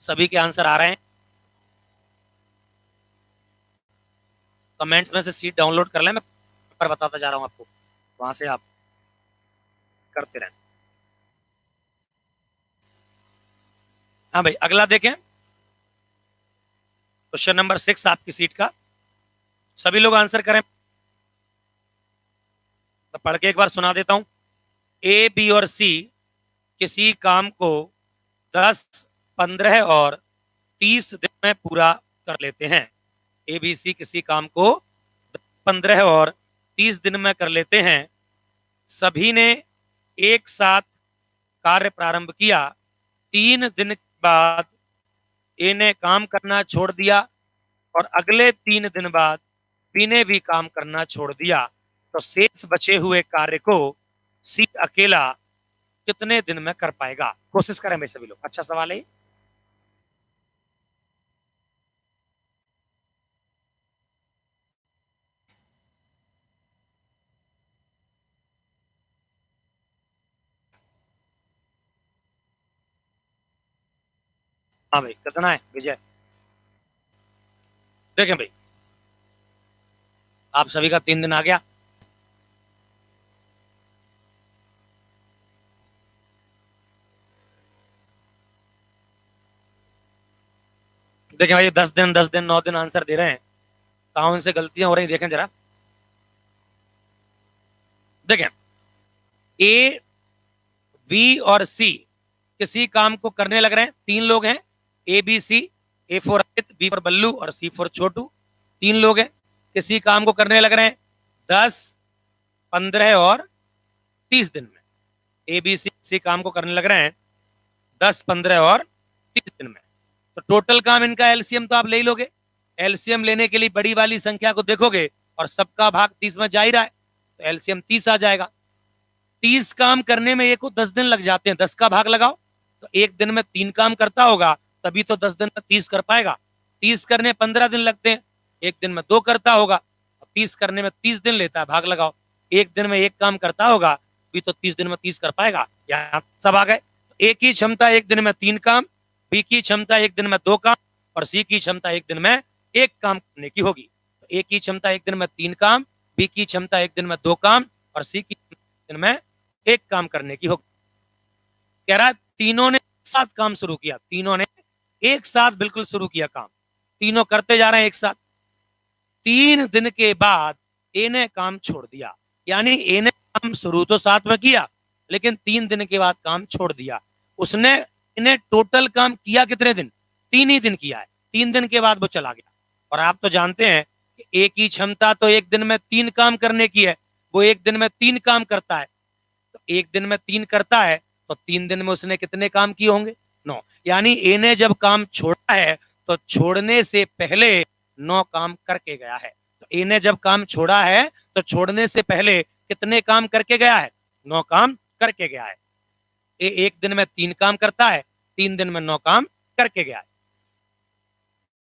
सभी के आंसर आ रहे हैं। कमेंट्स में से सीट डाउनलोड कर लें, मैं पर बताता जा रहा हूं आपको, वहां से आप करते रहें। हाँ भाई अगला देखें, क्वेश्चन नंबर 6 आपकी सीट का, सभी लोग आंसर करें। तो पढ़ के एक बार सुना देता हूं। ए बी और सी किसी काम को 10, 15 और 30 दिन में पूरा कर लेते हैं। ए बी सी किसी काम को 15 और 30 दिन में कर लेते हैं। सभी ने एक साथ कार्य प्रारंभ किया, 3 दिन बाद ए ने काम करना छोड़ दिया और अगले 3 दिन बाद बी ने भी काम करना छोड़ दिया। तो शेष बचे हुए कार्य को सी अकेला कितने दिन में कर पाएगा। कोशिश करें भाई सभी लोग, अच्छा सवाल है। हाँ भाई कितना है विजय, देखें भाई आप सभी का 3 दिन आ गया। देखें भाई 10 दिन 10 दिन 9 दिन आंसर दे रहे हैं, कहा उनसे गलतियां हो रही, देखें जरा। देखें ए बी और सी किसी काम को करने लग रहे हैं, 3 लोग हैं, A B C, A for Amit, B for Ballu और सी फॉर छोटू, 3 लोग हैं, किसी काम को करने लग रहे हैं। 10, 15 और 30 दिन में। ए बी सी काम को करने लग रहे हैं 10, 15 और 30 दिन में। तो टोटल काम इनका एलसीएम तो आप ले ही लोगे। एलसीएम लेने के लिए बड़ी वाली संख्या को देखोगे और सबका भाग 30 में जा ही रहा है, तो एलसीएम 30 आ जाएगा। 30 काम करने में एक को 10 दिन लग जाते हैं, 10 का भाग लगाओ, तो एक दिन में 3 काम करता होगा, तभी तो 10 दिन में 30 कर पाएगा। 30 करने 15 दिन लगते हैं, एक दिन में 2 करता होगा, 30 करने में 30 दिन लेता है, भाग लगाओ। एक दिन में एक काम करता होगा, भी तो 30 दिन में 30 कर पाएगा। यहाँ सब आ गए। ए की क्षमता एक दिन में 3 काम, बी की क्षमता एक दिन में 2 काम और सी की क्षमता एक दिन में 1 काम करने की होगी। तो ए की क्षमता एक दिन में 3 काम, बी की क्षमता एक दिन में 2 काम और सी की दिन में 1 काम करने की होगी। कह रहा है तीनों ने एक साथ काम शुरू किया, तीनों ने एक साथ बिल्कुल शुरू किया काम, तीनों करते जा रहे हैं एक साथ। 3 दिन के बाद ए ने काम छोड़ दिया, यानी ए ने काम शुरू तो साथ में किया, लेकिन 3 दिन के बाद काम छोड़ दिया। उसने इन्हें टोटल काम किया कितने दिन? 3 ही दिन किया है। 3 दिन के बाद वो चला गया। और आप तो जानते हैं कि ए की क्षमता तो एक दिन में 3 काम करने की है, वो एक दिन में 3 काम करता है। तो एक दिन में 3 करता है, तो 3 दिन में उसने कितने काम किए होंगे? 9। यानी ए ने जब काम छोड़ा है तो छोड़ने से पहले 9 काम करके गया है। तो ए ने जब काम छोड़ा है तो छोड़ने से पहले कितने काम करके गया है? 9 काम करके गया है। ए एक दिन में 3 काम करता है, 3 दिन में 9 काम करके गया है।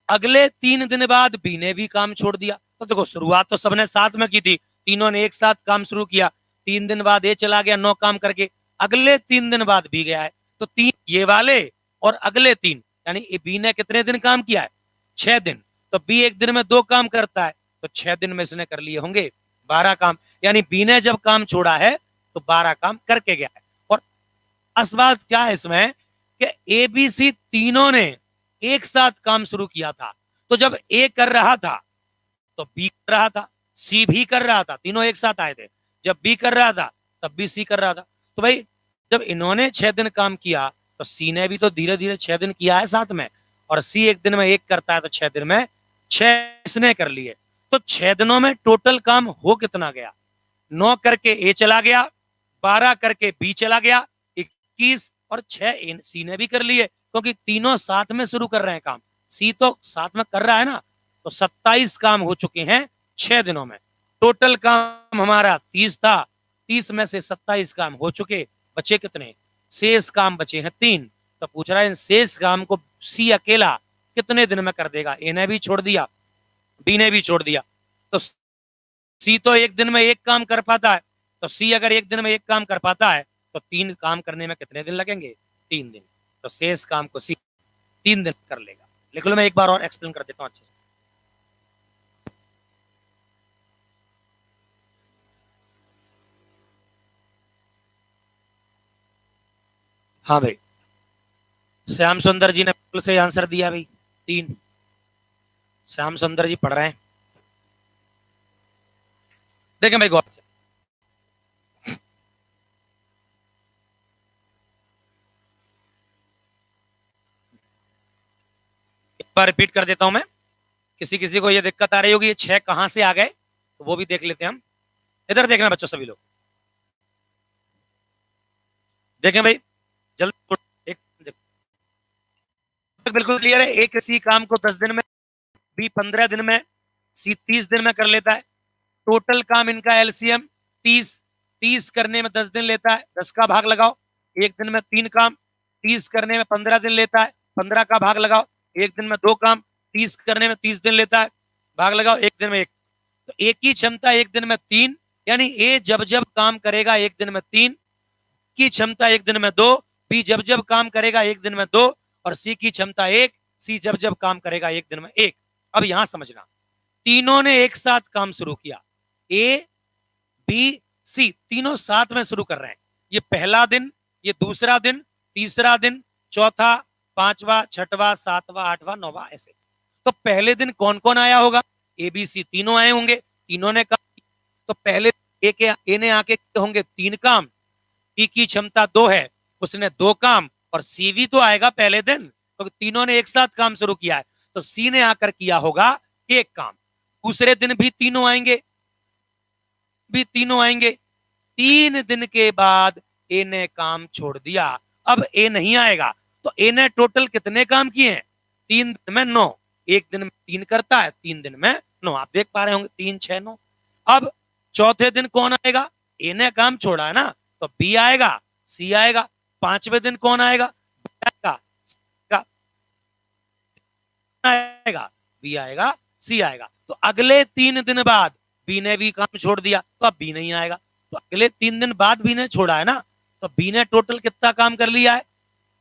अगले 3 दिन बाद बी ने भी काम छोड़ दिया। तो देखो शुरुआत तो सबने साथ में की थी, तीनों ने एक साथ काम शुरू किया। 3 दिन बाद ए चला गया 9 काम करके, अगले 3 दिन बाद बी गया है। तो 3 ये वाले और अगले 3, यानी बी ने कितने दिन काम किया है? 6 दिन। तो बी एक दिन में 2 काम करता है, तो 6 दिन में इसने कर लिए होंगे 12 काम। यानी बी ने जब काम छोड़ा है तो 12 काम करके गया है। और खास बात क्या है इसमें कि ए बी सी तीनों ने एक साथ काम शुरू किया था। तो जब ए कर रहा था तो बी कर रहा था, सी भी कर रहा था, तीनों एक साथ आए थे। जब बी कर रहा था तब भी सी कर रहा था। तो भाई जब इन्होंने 6 दिन काम किया तो सी ने भी तो धीरे धीरे 6 दिन किया है साथ में, और सी एक दिन में 1 करता है, तो 6 दिन में 6 इसने कर लिए। तो 6 दिनों में टोटल काम हो कितना गया? 9 करके ए चला गया, 12 करके बी चला गया, 21 और 6 सी ने भी कर लिए, क्योंकि तीनों साथ में शुरू कर रहे हैं काम। सी तो साथ में कर रहा है ना। तो 27 काम हो चुके हैं 6 दिनों में। टोटल काम हमारा 30 था, 30 में से 27 काम हो चुके, बचे कितने? शेष काम बचे हैं 3। तो पूछ रहा है शेष काम को सी अकेला कितने दिन में कर देगा? ए ने भी छोड़ दिया, बी ने भी छोड़ दिया, तो सी तो एक दिन में 1 काम कर पाता है। तो सी अगर एक दिन में 1 काम कर पाता है तो 3 काम करने में कितने दिन लगेंगे? 3 दिन। तो शेष काम को सी 3 दिन कर लेगा। लिख लो, मैं एक बार और एक्सप्लेन कर देता हूं अच्छे से। हाँ भाई, श्याम सुंदर जी ने बिल्कुल सही आंसर दिया भाई, 3। श्याम सुंदर जी पढ़ रहे हैं, देखें भाई गौर से। एक बार रिपीट कर देता हूं मैं, किसी किसी को ये दिक्कत आ रही होगी ये 6 कहां से आ गए, तो वो भी देख लेते हैं हम। इधर देखना बच्चों सभी लोग, देखें भाई जल्दी। एक बिल्कुल क्लियर है। एक किसी काम को 10 दिन में, बी 15 दिन में, सी 30 दिन में कर लेता है। टोटल काम इनका एलसीएम 30, 30 करने में 10 दिन लेता है, 10 का भाग लगाओ। एक दिन में 3 काम, 30 करने में 15 दिन लेता है, 15 का भाग लगाओ। एक दिन में 2 काम, 30 करने में 30 दिन लेता है, भाग लगाओ, एक दिन में 1। तो एक की क्षमता एक दिन में 3, यानी ए जब जब काम करेगा एक दिन में 3, की क्षमता एक दिन में 2, बी जब जब काम करेगा एक दिन में 2 और सी की क्षमता 1, सी जब जब काम करेगा एक दिन में 1। अब यहां समझना, तीनों ने एक साथ काम शुरू किया, ए बी सी तीनों साथ में शुरू कर रहे हैं। ये पहला दिन, ये दूसरा दिन, तीसरा दिन, चौथा, पांचवा, छठवां, सातवां, आठवां, नौवां, ऐसे। तो पहले दिन कौन कौन आया होगा? ए बी सी तीनों आए होंगे, तीनों ने काम। तो पहले ए ने आके होंगे 3 काम, बी की क्षमता 2 है, उसने 2 काम, और सी भी तो आएगा पहले दिन, तो तीनों ने एक साथ काम शुरू किया है, तो सी ने आकर किया होगा 1 काम। दूसरे दिन भी तीनों आएंगे, भी तीनों आएंगे। 3 दिन के बाद ए ने काम छोड़ दिया, अब ए नहीं आएगा, तो ए ने टोटल कितने काम किए हैं? 3 दिन में 9। एक दिन में 3 करता है, 3 दिन में 9। आप देख पा रहे होंगे 3 6 9। अब चौथे दिन कौन आएगा? ए ने काम छोड़ा है ना, तो बी आएगा, सी आएगा। 5वें दिन कौन आएगा? बी आएगा, आएगा, बी आएगा, सी आएगा। तो अगले 3 दिन बाद बी ने भी काम छोड़ दिया, तो अब बी नहीं आएगा। तो अगले 3 दिन बाद बी ने छोड़ा है ना, तो बी ने टोटल कितना काम कर लिया है?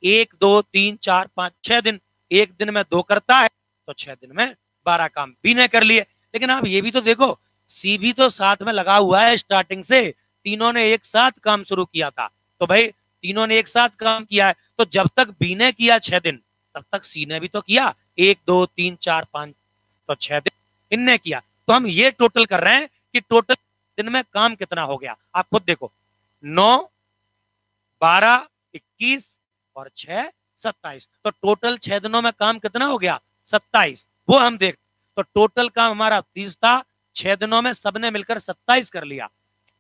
1 2 3 4 5 6 दिन। एक दिन में 2 करता है, तो 6 दिन में 12 काम बी ने कर लिए। लेकिन आप ये भी तो देखो, सी भी तो साथ में लगा हुआ है स्टार्टिंग से। तीनों ने एक साथ काम शुरू किया था, तो भाई तीनों ने एक साथ काम किया है, तो जब तक बी ने किया 6 दिन, तब तक सी ने भी तो किया 1 2 3 4 5, तो 6 दिन इनने किया। तो हम ये टोटल कर रहे हैं कि टोटल दिन में काम कितना हो गया। आप खुद देखो, 9 12 21 और 6 27, तो टोटल 6 दिनों में काम कितना हो गया? 27। वो हम देख, तो टोटल काम हमारा 30 था, 6 दिनों में सबने मिलकर 27 कर लिया।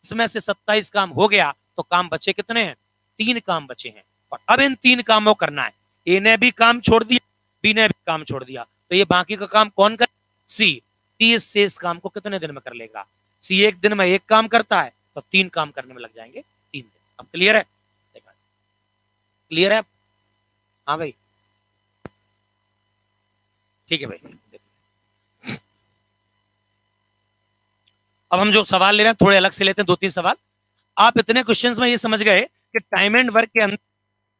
इसमें से 27 काम हो गया, तो काम बचे कितने हैं? 3 काम बचे हैं। और अब इन 3 कामों करना है। ए ने भी काम छोड़ दिया, बी ने भी काम छोड़ दिया, तो ये बाकी का काम कौन कर? सी। 30 से इस काम को कितने दिन में कर लेगा? सी एक दिन में 1 काम करता है, तो 3 काम करने में लग जाएंगे 3 दिन। अब क्लियर है? क्लियर है? हाँ भाई, ठीक है भाई। अब हम जो सवाल ले रहे हैं थोड़े अलग से लेते हैं, 2-3 सवाल। आप इतने क्वेश्चंस में ये समझ गए कि टाइम एंड वर्क के अंदर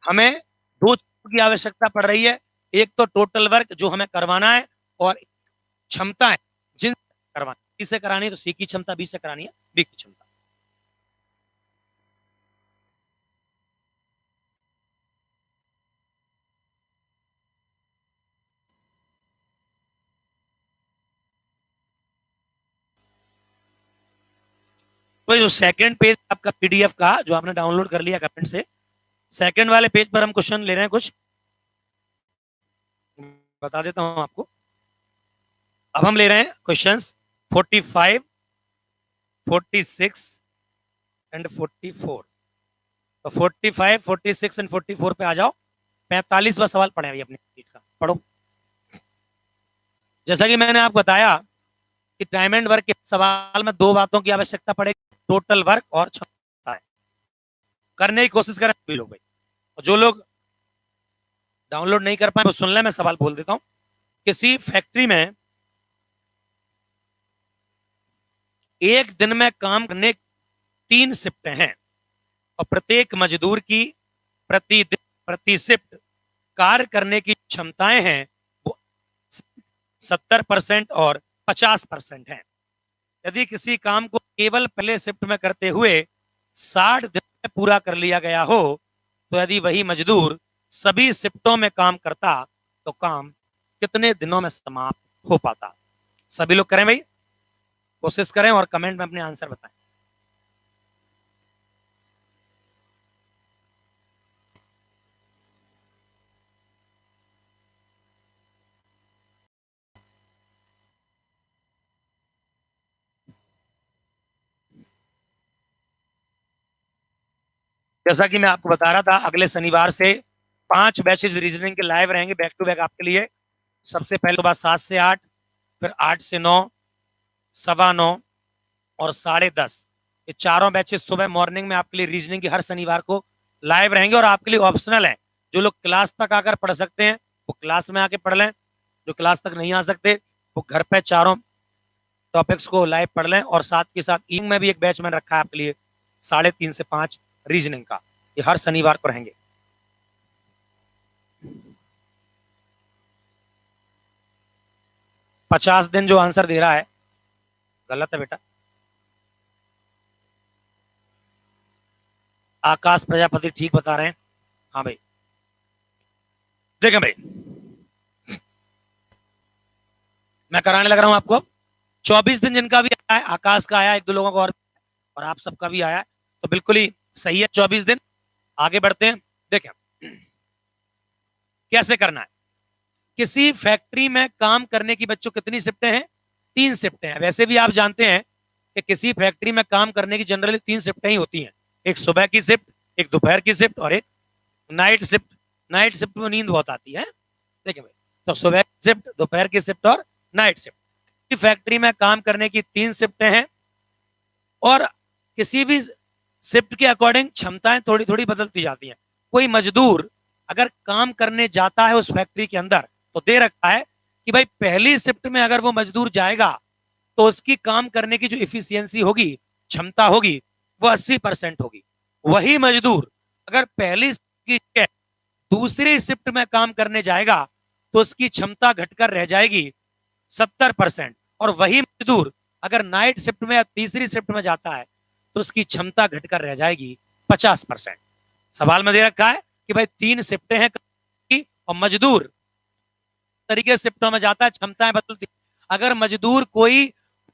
हमें 2 चीजों की आवश्यकता पड़ रही है। एक तो टोटल वर्क जो हमें करवाना है, और क्षमता है जिन करवाना, सी से करानी है तो सी की क्षमता, बी से करानी है बी की क्षमता। तो जो सेकंड पेज आपका पीडीएफ का जो आपने डाउनलोड कर लिया कमेंट से, सेकंड वाले पेज पर हम क्वेश्चन ले रहे हैं। कुछ बता देता हूं आपको। अब हम ले रहे हैं क्वेश्चंस 45, 46 एंड 44। तो 45, 46 एंड 44 पे आ जाओ। 45वां सवाल पढ़े अभी अपने सीट का, पढ़ो। जैसा कि मैंने आपको बताया कि टाइम एंड वर्क के सवाल में 2 बातों की आवश्यकता पड़ेगी, टोटल वर्क और क्षमता है। करने की कोशिश करें भी लोग भाई, और जो लोग डाउनलोड नहीं कर पाए वो सुन ले, मैं सवाल बोल देता हूं। किसी फैक्ट्री में एक दिन में काम करने 3 शिफ्टें हैं, और प्रत्येक मजदूर की प्रति शिफ्ट कार्य करने की क्षमताएं हैं वो 70% और 50% है। यदि किसी काम को केवल पहले शिफ्ट में करते हुए 60 दिन में पूरा कर लिया गया हो, तो यदि वही मजदूर सभी शिफ्टों में काम करता तो काम कितने दिनों में समाप्त हो पाता? सभी लोग करें भाई, कोशिश करें और कमेंट में अपने आंसर बताएं। जैसा कि मैं आपको बता रहा था, अगले शनिवार से 5 बैचेस रीजनिंग के लाइव रहेंगे बैक टू बैक आपके लिए। सबसे पहले सुबह 7 से 8, फिर 8 से 9, 9:15 और 10:30। ये चारों बैचेस सुबह मॉर्निंग में आपके लिए रीजनिंग की हर शनिवार को लाइव रहेंगे, और आपके लिए ऑप्शनल है। जो लोग क्लास तक आकर पढ़ सकते हैं वो क्लास में आके पढ़ लें, जो क्लास तक नहीं आ सकते वो घर पे चारों टॉपिक्स को लाइव पढ़ लें। और साथ के साथ इवनिंग में भी एक बैच मैंने रखा है आपके लिए 3:30 से 5 रीजनिंग का, ये हर शनिवार को रहेंगे। पचास दिन जो आंसर दे रहा है गलत है बेटा। आकाश प्रजापति ठीक बता रहे हैं। हाँ भाई, देखें भाई, मैं कराने लग रहा हूं आपको। 24 दिन जिनका भी आया है, आकाश का आया, 1-2 लोगों का और आप सबका भी आया है, तो बिल्कुल ही सही है 24 दिन। आगे बढ़ते हैं। देखें कैसे करना है। किसी फैक्ट्री में काम करने की बच्चों कितनी शिफ्टें हैं? 3 शिफ्टें हैं। वैसे भी आप जानते हैं कि किसी फैक्ट्री में काम करने की जनरली 3 शिफ्टें ही होती हैं, एक सुबह की शिफ्ट, एक दोपहर की शिफ्ट और एक नाइट शिफ्ट। नाइट शिफ्ट में नींद बहुत आती है, देखिए भाई, तो सुबह की शिफ्ट, दोपहर की शिफ्ट और नाइट शिफ्ट। फैक्ट्री में काम करने की 3 शिफ्टें हैं और किसी भी शिफ्ट के अकॉर्डिंग क्षमताएं थोड़ी थोड़ी बदलती जाती हैं। कोई मजदूर अगर काम करने जाता है उस फैक्ट्री के अंदर तो दे रखा है कि भाई पहली शिफ्ट में अगर वो मजदूर जाएगा तो उसकी काम करने की जो इफिशियंसी होगी, क्षमता होगी, वो 80% होगी। वही मजदूर अगर पहली की जगह दूसरी शिफ्ट में काम करने जाएगा तो उसकी क्षमता घटकर रह जाएगी 70%। और वही मजदूर अगर नाइट शिफ्ट में या तीसरी शिफ्ट में जाता है तो उसकी क्षमता घटकर रह जाएगी 50%। सवाल में दे रखा है कि भाई 3 शिफ्टें हैं और मजदूर तरीके शिफ्टों में जाता है, क्षमताएं बदलती। अगर मजदूर कोई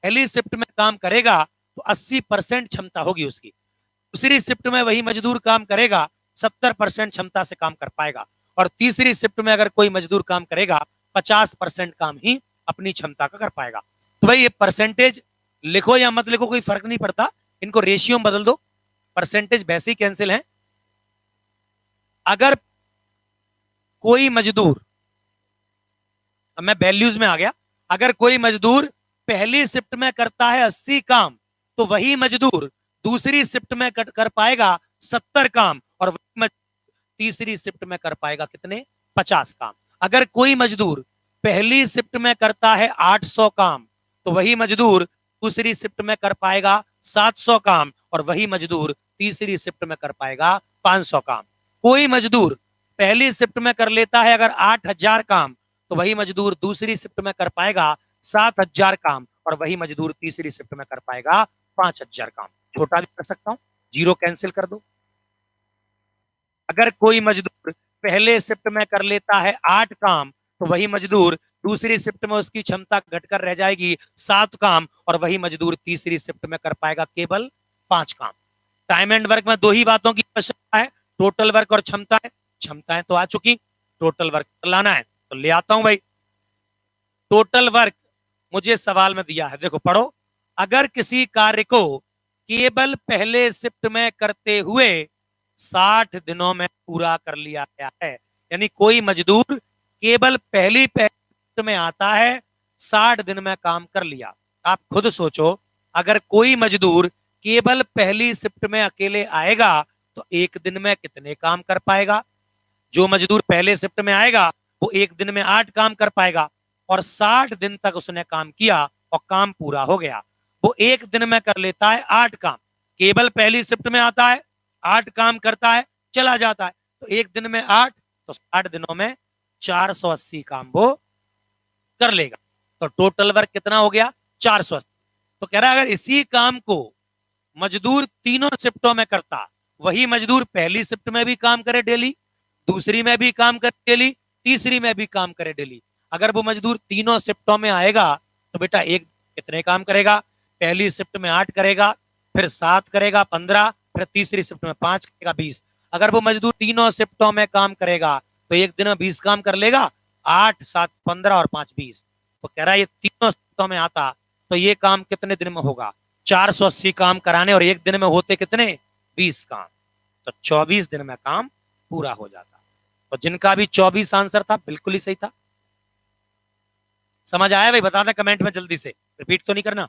पहली शिफ्ट में काम करेगा तो 80% क्षमता होगी उसकी, दूसरी शिफ्ट में वही मजदूर काम करेगा 70% क्षमता से काम कर पाएगा, और तीसरी शिफ्ट में अगर कोई मजदूर काम करेगा 50% काम ही अपनी क्षमता का कर पाएगा। तो भाई ये परसेंटेज लिखो या मत लिखो कोई फर्क नहीं पड़ता, इनको रेशियो में बदल दो, परसेंटेज वैसे ही कैंसिल है। अगर कोई मजदूर, अब मैं वैल्यूज में आ गया, अगर कोई मजदूर पहली शिफ्ट में करता है 80 काम तो वही मजदूर दूसरी शिफ्ट में कर पाएगा 70 काम, और वही मजदूर तीसरी शिफ्ट में कर पाएगा कितने, 50 काम। अगर कोई मजदूर पहली शिफ्ट में करता है 800 काम तो वही मजदूर दूसरी शिफ्ट में कर पाएगा 700 काम, और वही मजदूर तीसरी शिफ्ट में कर पाएगा 500 काम। कोई मजदूर पहली शिफ्ट में कर लेता है अगर 8000 काम तो वही मजदूर दूसरी शिफ्ट में कर पाएगा 7000 काम, और वही मजदूर तीसरी शिफ्ट में कर पाएगा 5000 काम। छोटा भी कर सकता हूं, जीरो कैंसिल कर दो। अगर कोई मजदूर पहले शिफ्ट में कर लेता है 8 काम तो वही मजदूर दूसरी शिफ्ट में उसकी क्षमता घटकर रह जाएगी 7 काम, और वही मजदूर तीसरी शिफ्ट में कर पाएगा केवल 5 काम। टाइम एंड वर्क में दो ही बातों की आवश्यकता है, टोटल वर्क और क्षमताएं। क्षमताएं तो आ चुकी, टोटल वर्क लाना है तो ले आता हूं भाई। टोटल वर्क मुझे सवाल में दिया है, देखो पढ़ो। अगर किसी कार्य को केवल पहले शिफ्ट में करते हुए 60 दिनों में पूरा कर लिया गया है, यानी कोई मजदूर केवल पहली शिफ्ट में आता है, 60 दिन में काम कर लिया। आप खुद सोचो, अगर कोई मजदूर केवल पहली शिफ्ट में अकेले आएगा तो एक दिन में कितने काम कर पाएगा। जो मजदूर पहले शिफ्ट में आएगा वो एक दिन में 8 काम कर पाएगा, और 60 दिन तक उसने काम किया और काम पूरा हो गया। वो एक दिन में कर लेता है 8 काम, केवल पहली शिफ्ट में आता है, 8 काम करता है, चला जाता है, तो एक दिन में 8, तो 60 दिनों में 480 काम वो कर लेगा। तो टोटल वर्क कितना हो गया, 480। तो कह रहा है अगर इसी काम को मजदूर तीनों शिफ्टों में करता, वही मजदूर पहली शिफ्ट में भी काम करे डेली, दूसरी में भी काम करे डेली, तीसरी में भी काम करे डेली, अगर वो मजदूर तीनों शिफ्टों में आएगा तो बेटा एक कितने काम करेगा, पहली शिफ्ट में 8 करेगा, फिर 7 करेगा 15, फिर तीसरी शिफ्ट में 5 करेगा 20। अगर वो मजदूर तीनों शिफ्टों में काम करेगा तो एक दिन में 20 काम कर लेगा, 8 7 15 और 5 20। तो कह रहा है ये तीनों शिफ्टों में आता तो ये काम कितने दिन में होगा, 480 काम कराने, और एक दिन में होते कितने, 20 काम, तो 24 दिन में काम पूरा हो जाता। तो जिनका भी 24 आंसर था बिल्कुल ही सही था। समझ आया भाई, बता दें कमेंट में जल्दी से, रिपीट तो नहीं करना।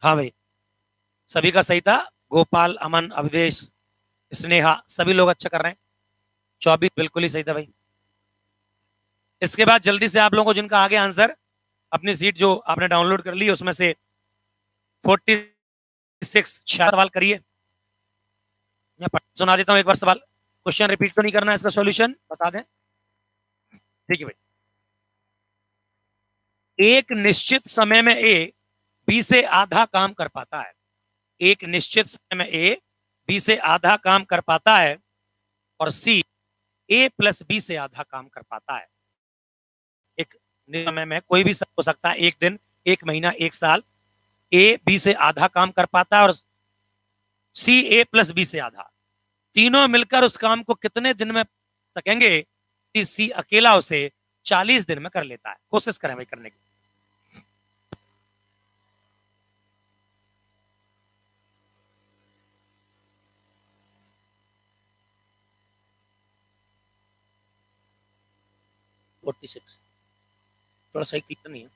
हाँ भाई, सभी का सही था। गोपाल, अमन, अवधेश, स्नेहा, सभी लोग अच्छा कर रहे हैं। 24 बिल्कुल ही सही था भाई। इसके बाद जल्दी से आप लोगों को जिनका आगे आंसर, अपनी सीट जो आपने डाउनलोड कर ली उसमें से 46 सवाल करिए। मैं सुना देता हूं एक बार सवाल, क्वेश्चन रिपीट तो नहीं करना, इसका सॉल्यूशन बता दें, ठीक है भाई। एक निश्चित समय में ए बी से आधा काम कर पाता है। एक निश्चित समय में ए बी से आधा काम कर पाता है, और सी ए प्लस बी से आधा काम कर पाता है। एक समय में कोई भी हो सकता है, एक दिन, एक महीना, एक साल। ए बी से आधा काम कर पाता है और सी ए प्लस बी से आधा, तीनों मिलकर उस काम को कितने दिन में सकेंगे कि सी अकेला उसे 40 दिन में कर लेता है। कोशिश करें भाई करने की। थोड़ा सही क्लियर नहीं है।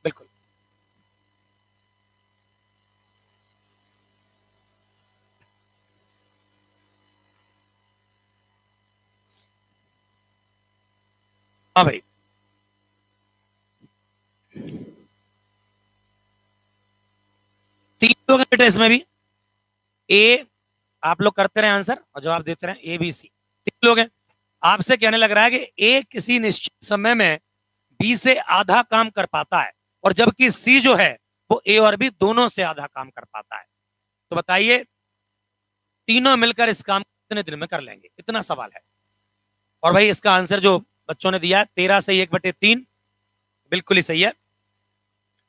बिल्कुल। हाँ भाई, तीन लोग हैं बेटा इसमें भी। ए, आप लोग करते रहे आंसर और जवाब देते रहे, ए बी सी, तीन लोग हैं। आपसे कहने लग रहा है कि ए किसी निश्चित समय में बी से आधा काम कर पाता है, और जबकि सी जो है वो ए और बी दोनों से आधा काम कर पाता है। तो बताइए तीनों मिलकर इस काम को कितने दिन में कर लेंगे, इतना सवाल है। और भाई इसका आंसर जो बच्चों ने दिया है 13 से 1/3, बिल्कुल ही सही है।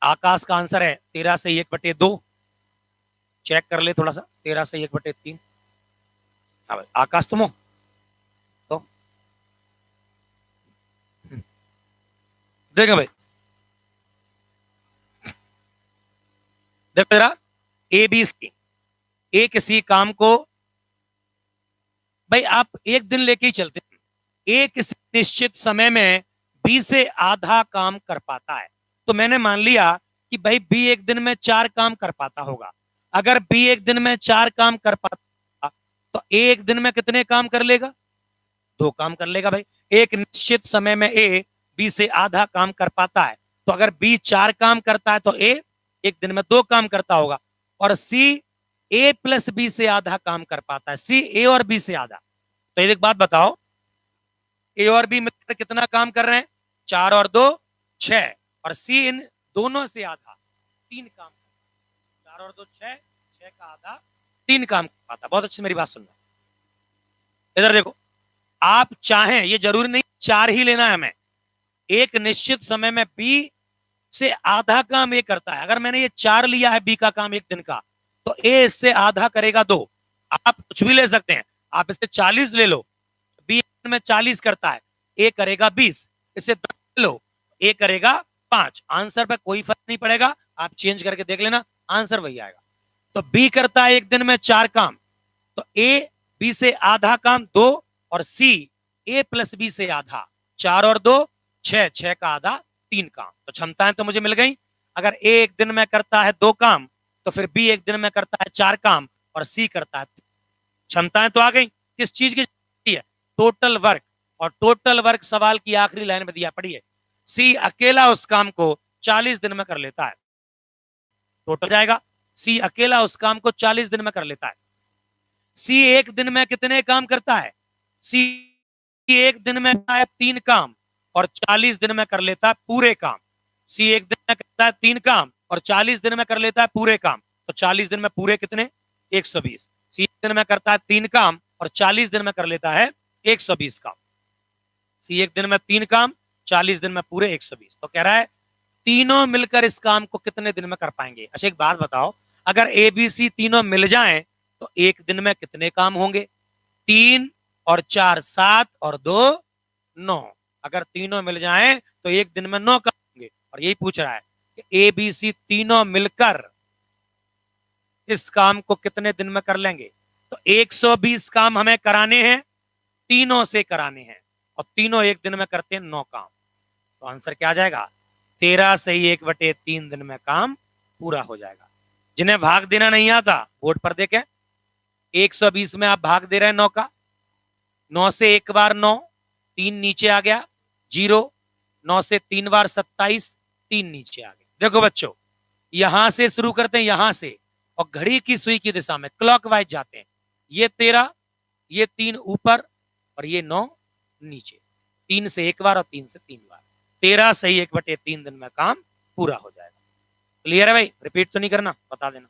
आकाश का आंसर है 13 से 1/2। चेक कर ले थोड़ा सा, 13 से 1/3। हाँ भाई आकाश, तुम हो तो देखो भाई, देखो जरा, ए बी सी, ए किसी काम को, भाई आप एक दिन लेके ही चलते हैं, ए किसी निश्चित समय में बी से आधा काम कर पाता है। तो मैंने मान लिया कि भाई बी एक दिन में 4 काम कर पाता होगा। अगर बी एक दिन में 4 काम कर पाता तो ए एक दिन में कितने काम कर लेगा, 2 काम कर लेगा। भाई एक निश्चित समय में ए बी से आधा काम कर पाता है, तो अगर बी 4 काम करता है तो ए एक दिन में 2 काम करता होगा। और सी ए प्लस बी से आधा काम कर पाता है, सी ए और बी से आधा। तो एक बात बताओ, ए और बी मिलकर कितना काम कर रहे हैं, 4 और 2 6, और सी इन दोनों से आधा 3 काम, 4 और 2 6, 6 का आधा 3 काम कर पाता। बहुत अच्छी मेरी बात सुनना, इधर देखो, आप चाहें, ये जरूरी नहीं 4 ही लेना है हमें, एक निश्चित समय में बी से आधा काम ए करता है। अगर मैंने ये 4 लिया है बी का काम एक दिन का, तो ए इससे आधा करेगा 2। आप कुछ भी ले सकते हैं, आप इससे 40 ले लो, बी में 40 करता है, ए करेगा 20, इसे 10 ले लो, ए करेगा 5। आंसर पे कोई फर्क नहीं पड़ेगा, आप चेंज करके देख लेना, आंसर वही आएगा। तो बी करता है एक दिन में 4 काम, तो ए बी से आधा काम 2, और सी ए प्लस बी से आधा 4 और 2 6, 6 का आधा 3 काम। तो क्षमताएं तो मुझे मिल गई। अगर ए एक दिन में करता है 2 काम, तो फिर बी एक दिन में करता है 4 काम, और सी करता है। क्षमताएं तो आ गई, किस चीज की है, टोटल वर्क। और टोटल वर्क सवाल की आखिरी लाइन में दिया, पढ़िए, सी अकेला उस काम को 40 दिन में कर लेता है। टोटल जाएगा, सी अकेला उस काम को 40 दिन में कर लेता है। सी एक दिन में कितने काम करता है, सी एक दिन में करता है 3 काम, और 40 दिन में कर लेता है पूरे काम। सी एक दिन में करता है 3 काम और 40 दिन में कर लेता है पूरे काम। तो 40 दिन में पूरे कितने, 120। सी एक दिन में करता है 3 काम और 40 दिन में कर लेता है 120 काम। सी एक दिन में 3 काम, 40 दिन में पूरे 120। तो कह रहा है तीनों मिलकर इस काम को कितने दिन में कर पाएंगे। अच्छा एक बात बताओ, अगर ए बी सी तीनों मिल जाएं तो एक दिन में कितने काम होंगे, 3 और 4 7 और 2 9। अगर तीनों मिल जाएं तो एक दिन में 9 काम होंगे। और यही पूछ रहा है कि ए बी सी तीनों मिलकर इस काम को कितने दिन में कर लेंगे। तो 120 काम हमें कराने हैं, तीनों से कराने हैं, और तीनों एक दिन में करते हैं 9 काम। तो आंसर क्या आ जाएगा, 13 से ही 1/3 दिन में काम पूरा हो जाएगा। जिन्हें भाग देना नहीं आता बोर्ड पर देखें, 120 में आप भाग दे रहे हैं 9 का, 9 से एक बार 9, 3 नीचे आ गया 0, 9 से 3 बार 27, 3 नीचे आ गया। देखो बच्चों, यहां से शुरू करते हैं, यहां से, और घड़ी की सुई की दिशा में क्लॉकवाइज जाते हैं। ये 13, ये 3 ऊपर, और ये 9 नीचे। 3 से एक बार और 3 से 3 बार, 13 से ही 1/3 दिन में काम पूरा हो जाएगा। क्लियर है भाई, रिपीट तो नहीं करना, बता देना।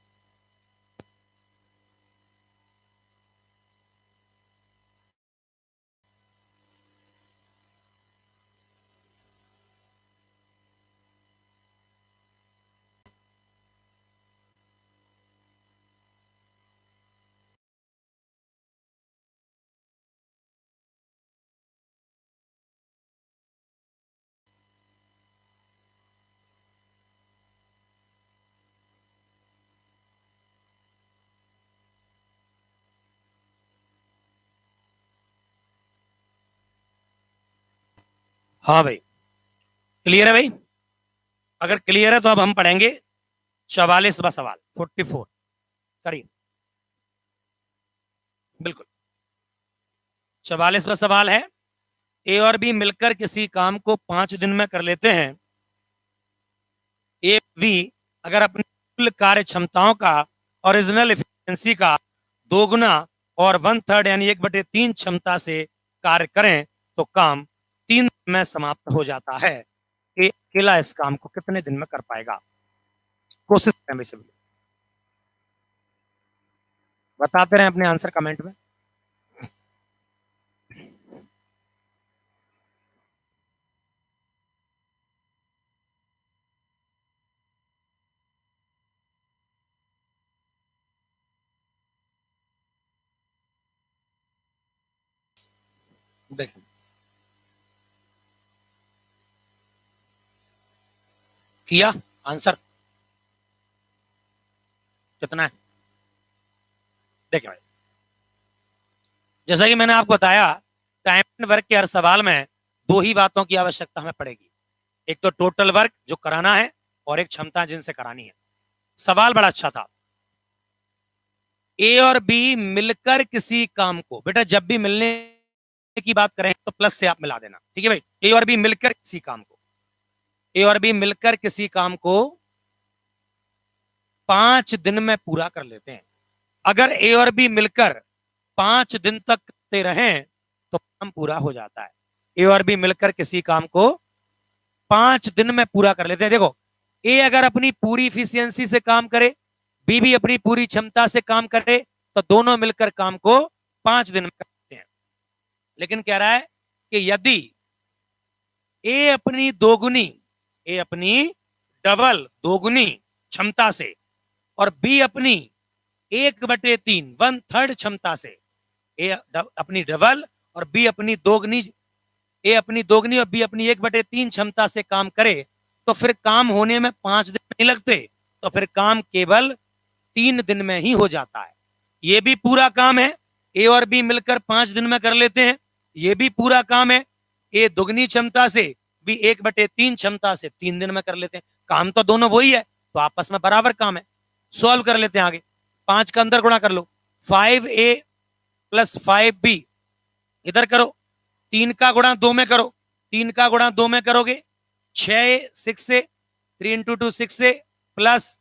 हाँ भाई, क्लियर है भाई? अगर क्लियर है तो अब हम पढ़ेंगे 44वां सवाल, 44। करिए, बिल्कुल। 44वां सवाल है, ए और बी मिलकर किसी काम को 5 दिन में कर लेते हैं। ए बी अगर अपनी कुल कार्य क्षमताओं का ओरिजिनल एफिशिएंसी का दोगुना और 1/3 यानी 1/3 क्षमता से कार्य करें तो काम 3 दिन में समाप्त हो जाता है। ए अकेला इस काम को कितने दिन में कर पाएगा? कोशिश करें भाई सभी, बताते रहें अपने आंसर कमेंट में। देखें, किया आंसर कितना है? देखें भाई, जैसा कि मैंने आपको बताया, टाइम एंड वर्क के हर सवाल में दो ही बातों की आवश्यकता हमें पड़ेगी। एक तो टोटल वर्क जो कराना है, और एक क्षमता जिनसे करानी है। सवाल बड़ा अच्छा था। ए और बी मिलकर किसी काम को, बेटा जब भी मिलने की बात करें तो प्लस से आप मिला देना, ठीक है भाई? ए और बी मिलकर किसी काम को, ए और बी मिलकर किसी काम को 5 दिन में पूरा कर लेते हैं। अगर ए और बी मिलकर 5 दिन तक करते रहें तो काम पूरा हो जाता है। ए और बी मिलकर किसी काम को 5 दिन में पूरा कर लेते हैं। देखो, ए अगर अपनी पूरी इफिशियंसी से काम करे, बी भी अपनी पूरी क्षमता से काम करे, तो दोनों मिलकर काम को 5 दिन में करते हैं। लेकिन कह रहा है कि यदि ए अपनी दोगुनी, ए अपनी डबल दोगुनी क्षमता से और बी अपनी 1/3 1/3 क्षमता से, ए अपनी डबल और बी अपनी दोगुनी, ए अपनी दोगुनी और बी अपनी 1/3 क्षमता से काम करे, तो फिर काम होने में 5 दिन नहीं लगते, तो फिर काम केवल 3 दिन में ही हो जाता है। ये भी पूरा काम है, ए और बी मिलकर 5 दिन में कर लेते हैं। ये भी पूरा काम है, ए दोगुनी क्षमता से, बी 1/3 क्षमता से 3 दिन में कर लेते हैं। काम तो दोनों वही है, तो आपस में बराबर काम है। सॉल्व कर लेते हैं आगे। 5 का अंदर गुणा कर लो, 5a + 5b, इधर करो। 3 का गुणा 2 में करो, 3 का गुणा 2 में करोगे 6a 6a, 3 × 2 6a प्लस,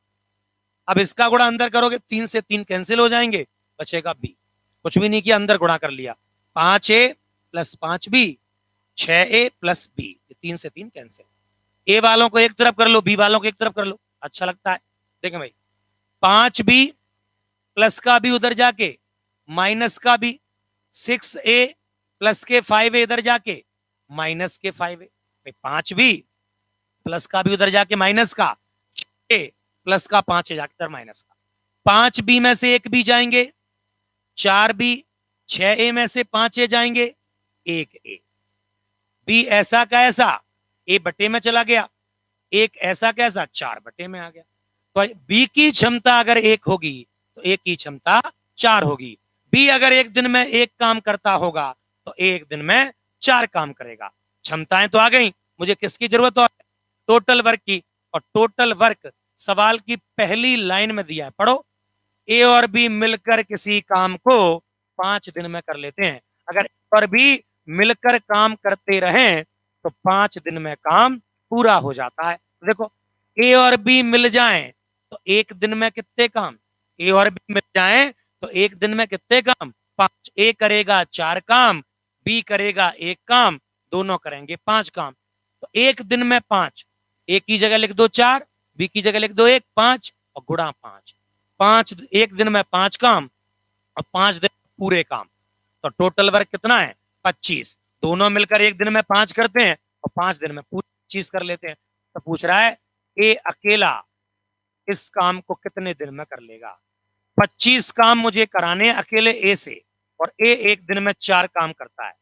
अब इसका गुणा अंदर करोगे 3 से 3 कैंसिल हो जाएंगे, बचेगा बी। कुछ भी नहीं किया, अंदर गुणा कर लिया। 5a + 5b, 6a + b, 3 से 3 कैंसिल। ए वालों को एक तरफ कर लो, बी वालों को एक तरफ कर लो, अच्छा लगता है। देखें भाई, 5b प्लस का भी उधर जाके माइनस का भी, 6a प्लस के 5a इधर जाके माइनस के 5a, 5b प्लस का भी उधर जाके माइनस का, a प्लस का 5a जाके इधर माइनस का। 5b में से 1 b जाएंगे, 4b, 6a में से 5a जाएंगे, 1a। b ऐसा का ऐसा a बटे में चला गया, एक ऐसा कैसा 4 बटे में आ गया। तो बी की क्षमता अगर 1 होगी तो ए की क्षमता 4 होगी। बी अगर एक दिन में 1 काम करता होगा तो ए एक दिन में 4 काम करेगा। क्षमताएं तो आ गई, मुझे किसकी जरूरत है? टोटल वर्क की। और टोटल वर्क सवाल की पहली लाइन में दिया है, पढ़ो। ए और बी मिलकर किसी काम को 5 दिन में कर लेते हैं। अगर ए और बी मिलकर काम करते रहें तो 5 दिन में काम पूरा हो जाता है। देखो, ए और बी मिल जाएं तो एक दिन में कितने काम? ए और बी मिल जाएं तो एक दिन में कितने काम? 5। ए करेगा 4 काम, बी करेगा 1 काम, दोनों करेंगे 5 काम। तो एक दिन में 5, ए की जगह लिख दो 4, बी की जगह लिख दो 1, 5 और गुणा 5। 5 एक दिन में 5 काम और 5 दिन पूरे काम। तो टोटल वर्क कितना है? 25। दोनों मिलकर एक दिन में 5 करते हैं और 5 दिन में पूरी चीज कर लेते हैं। तो पूछ रहा है ए अकेला इस काम को कितने दिन में कर लेगा? 25 काम मुझे कराने अकेले ए से, और ए एक दिन में 4 काम करता है।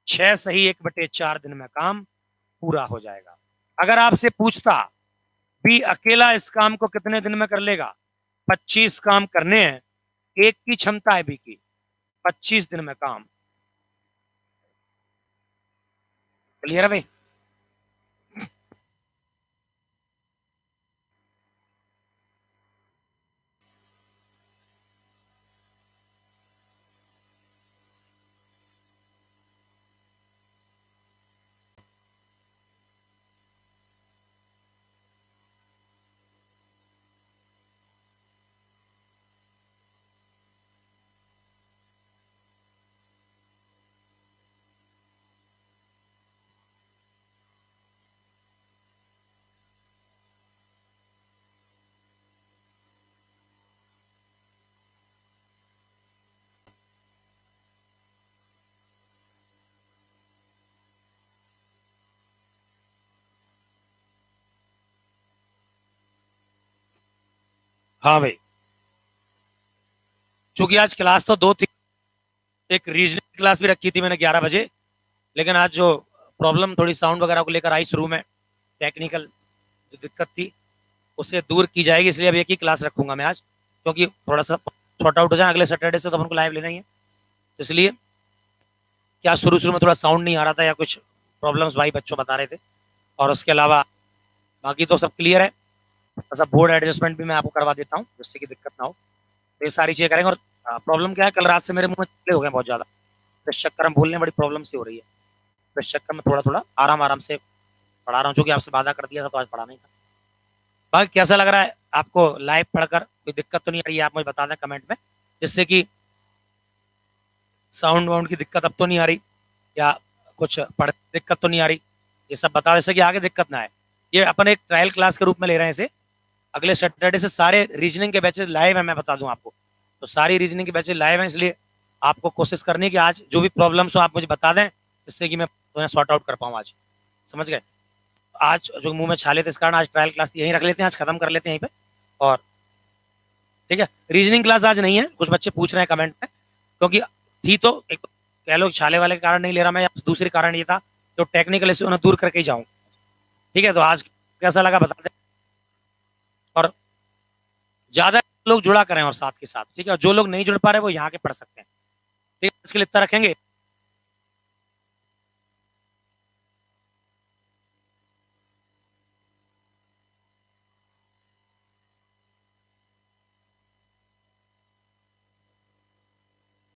6 सही 1/4 दिन में काम पूरा हो जाएगा। अगर आपसे पूछता बी अकेला इस काम को कितने दिन में कर लेगा? 25 काम करने हैं, एक की क्षमता है बी की, 25 दिन में काम। क्लियर है भाई? हाँ भाई, चूंकि आज क्लास तो दो थी, एक रीजनिंग क्लास भी रखी थी मैंने 11 बजे, लेकिन आज जो प्रॉब्लम थोड़ी साउंड वगैरह को लेकर आई शुरू में, टेक्निकल जो दिक्कत थी उससे दूर की जाएगी, इसलिए अब एक ही क्लास रखूंगा मैं आज, क्योंकि थोड़ा सा शॉर्ट आउट हो जाए। अगले सैटरडे से तो अपन को लाइव लेना ही है, तो इसलिए क्या शुरू शुरू में थोड़ा साउंड नहीं आ रहा था या कुछ प्रॉब्लम्स भाई बच्चों बता रहे थे, और उसके अलावा बाकी तो सब क्लियर है। सब बोर्ड एडजस्टमेंट भी मैं आपको करवा देता हूँ जिससे कि दिक्कत ना हो। तो ये सारी चीजें करेंगे। और प्रॉब्लम क्या है, कल रात से मेरे मुंह में छीले हो गए बहुत ज्यादा, तो इस चक्कर में बोलने में बड़ी प्रॉब्लम सी हो रही है, तो इस चक्कर में थोड़ा थोड़ा आराम आराम से पढ़ा रहा हूँ, जो कि आपसे वादा कर दिया था तो आज पढ़ा नहीं था। बाकी कैसा लग रहा है आपको लाइव पढ़कर? कोई दिक्कत तो नहीं आ रही है? आप मुझे बता दें कमेंट में, जिससे कि साउंड वाउंड की दिक्कत अब तो नहीं आ रही, या कुछ पढ़ दिक्कत तो नहीं आ रही, ये सब बता जैसे कि आगे दिक्कत ना आए। ये अपन एक ट्रायल क्लास के रूप में ले रहे हैं इसे। अगले सैटरडे से सारे रीजनिंग के बैचेस लाइव है, मैं बता दूं आपको, तो सारी रीजनिंग के बैचेस लाइव हैं, इसलिए आपको कोशिश करनी है कि आज जो भी प्रॉब्लम्स हो आप मुझे बता दें, जिससे कि मैं उन्हें सॉर्ट आउट कर पाऊँ आज। समझ गए? आज जो मुंह में छाले थे इस कारण आज ट्रायल क्लास यहीं रख लेते हैं, आज खत्म कर लेते हैं यहीं पे। और ठीक है, रीजनिंग क्लास आज नहीं है, कुछ बच्चे पूछ रहे हैं कमेंट में, क्योंकि थी तो एक कह लो छाले वाले के कारण नहीं ले रहा मैं, या दूसरी कारण ये था जो टेक्निकल इश्यू उन्हें दूर करके ही जाऊँ। ठीक है, तो आज कैसा लगा बता दें, और ज्यादा लोग जुड़ा करें और साथ के साथ, ठीक है, जो लोग नहीं जुड़ पा रहे वो यहाँ के पढ़ सकते हैं। ठीक है, इसके लिए इतना रखेंगे।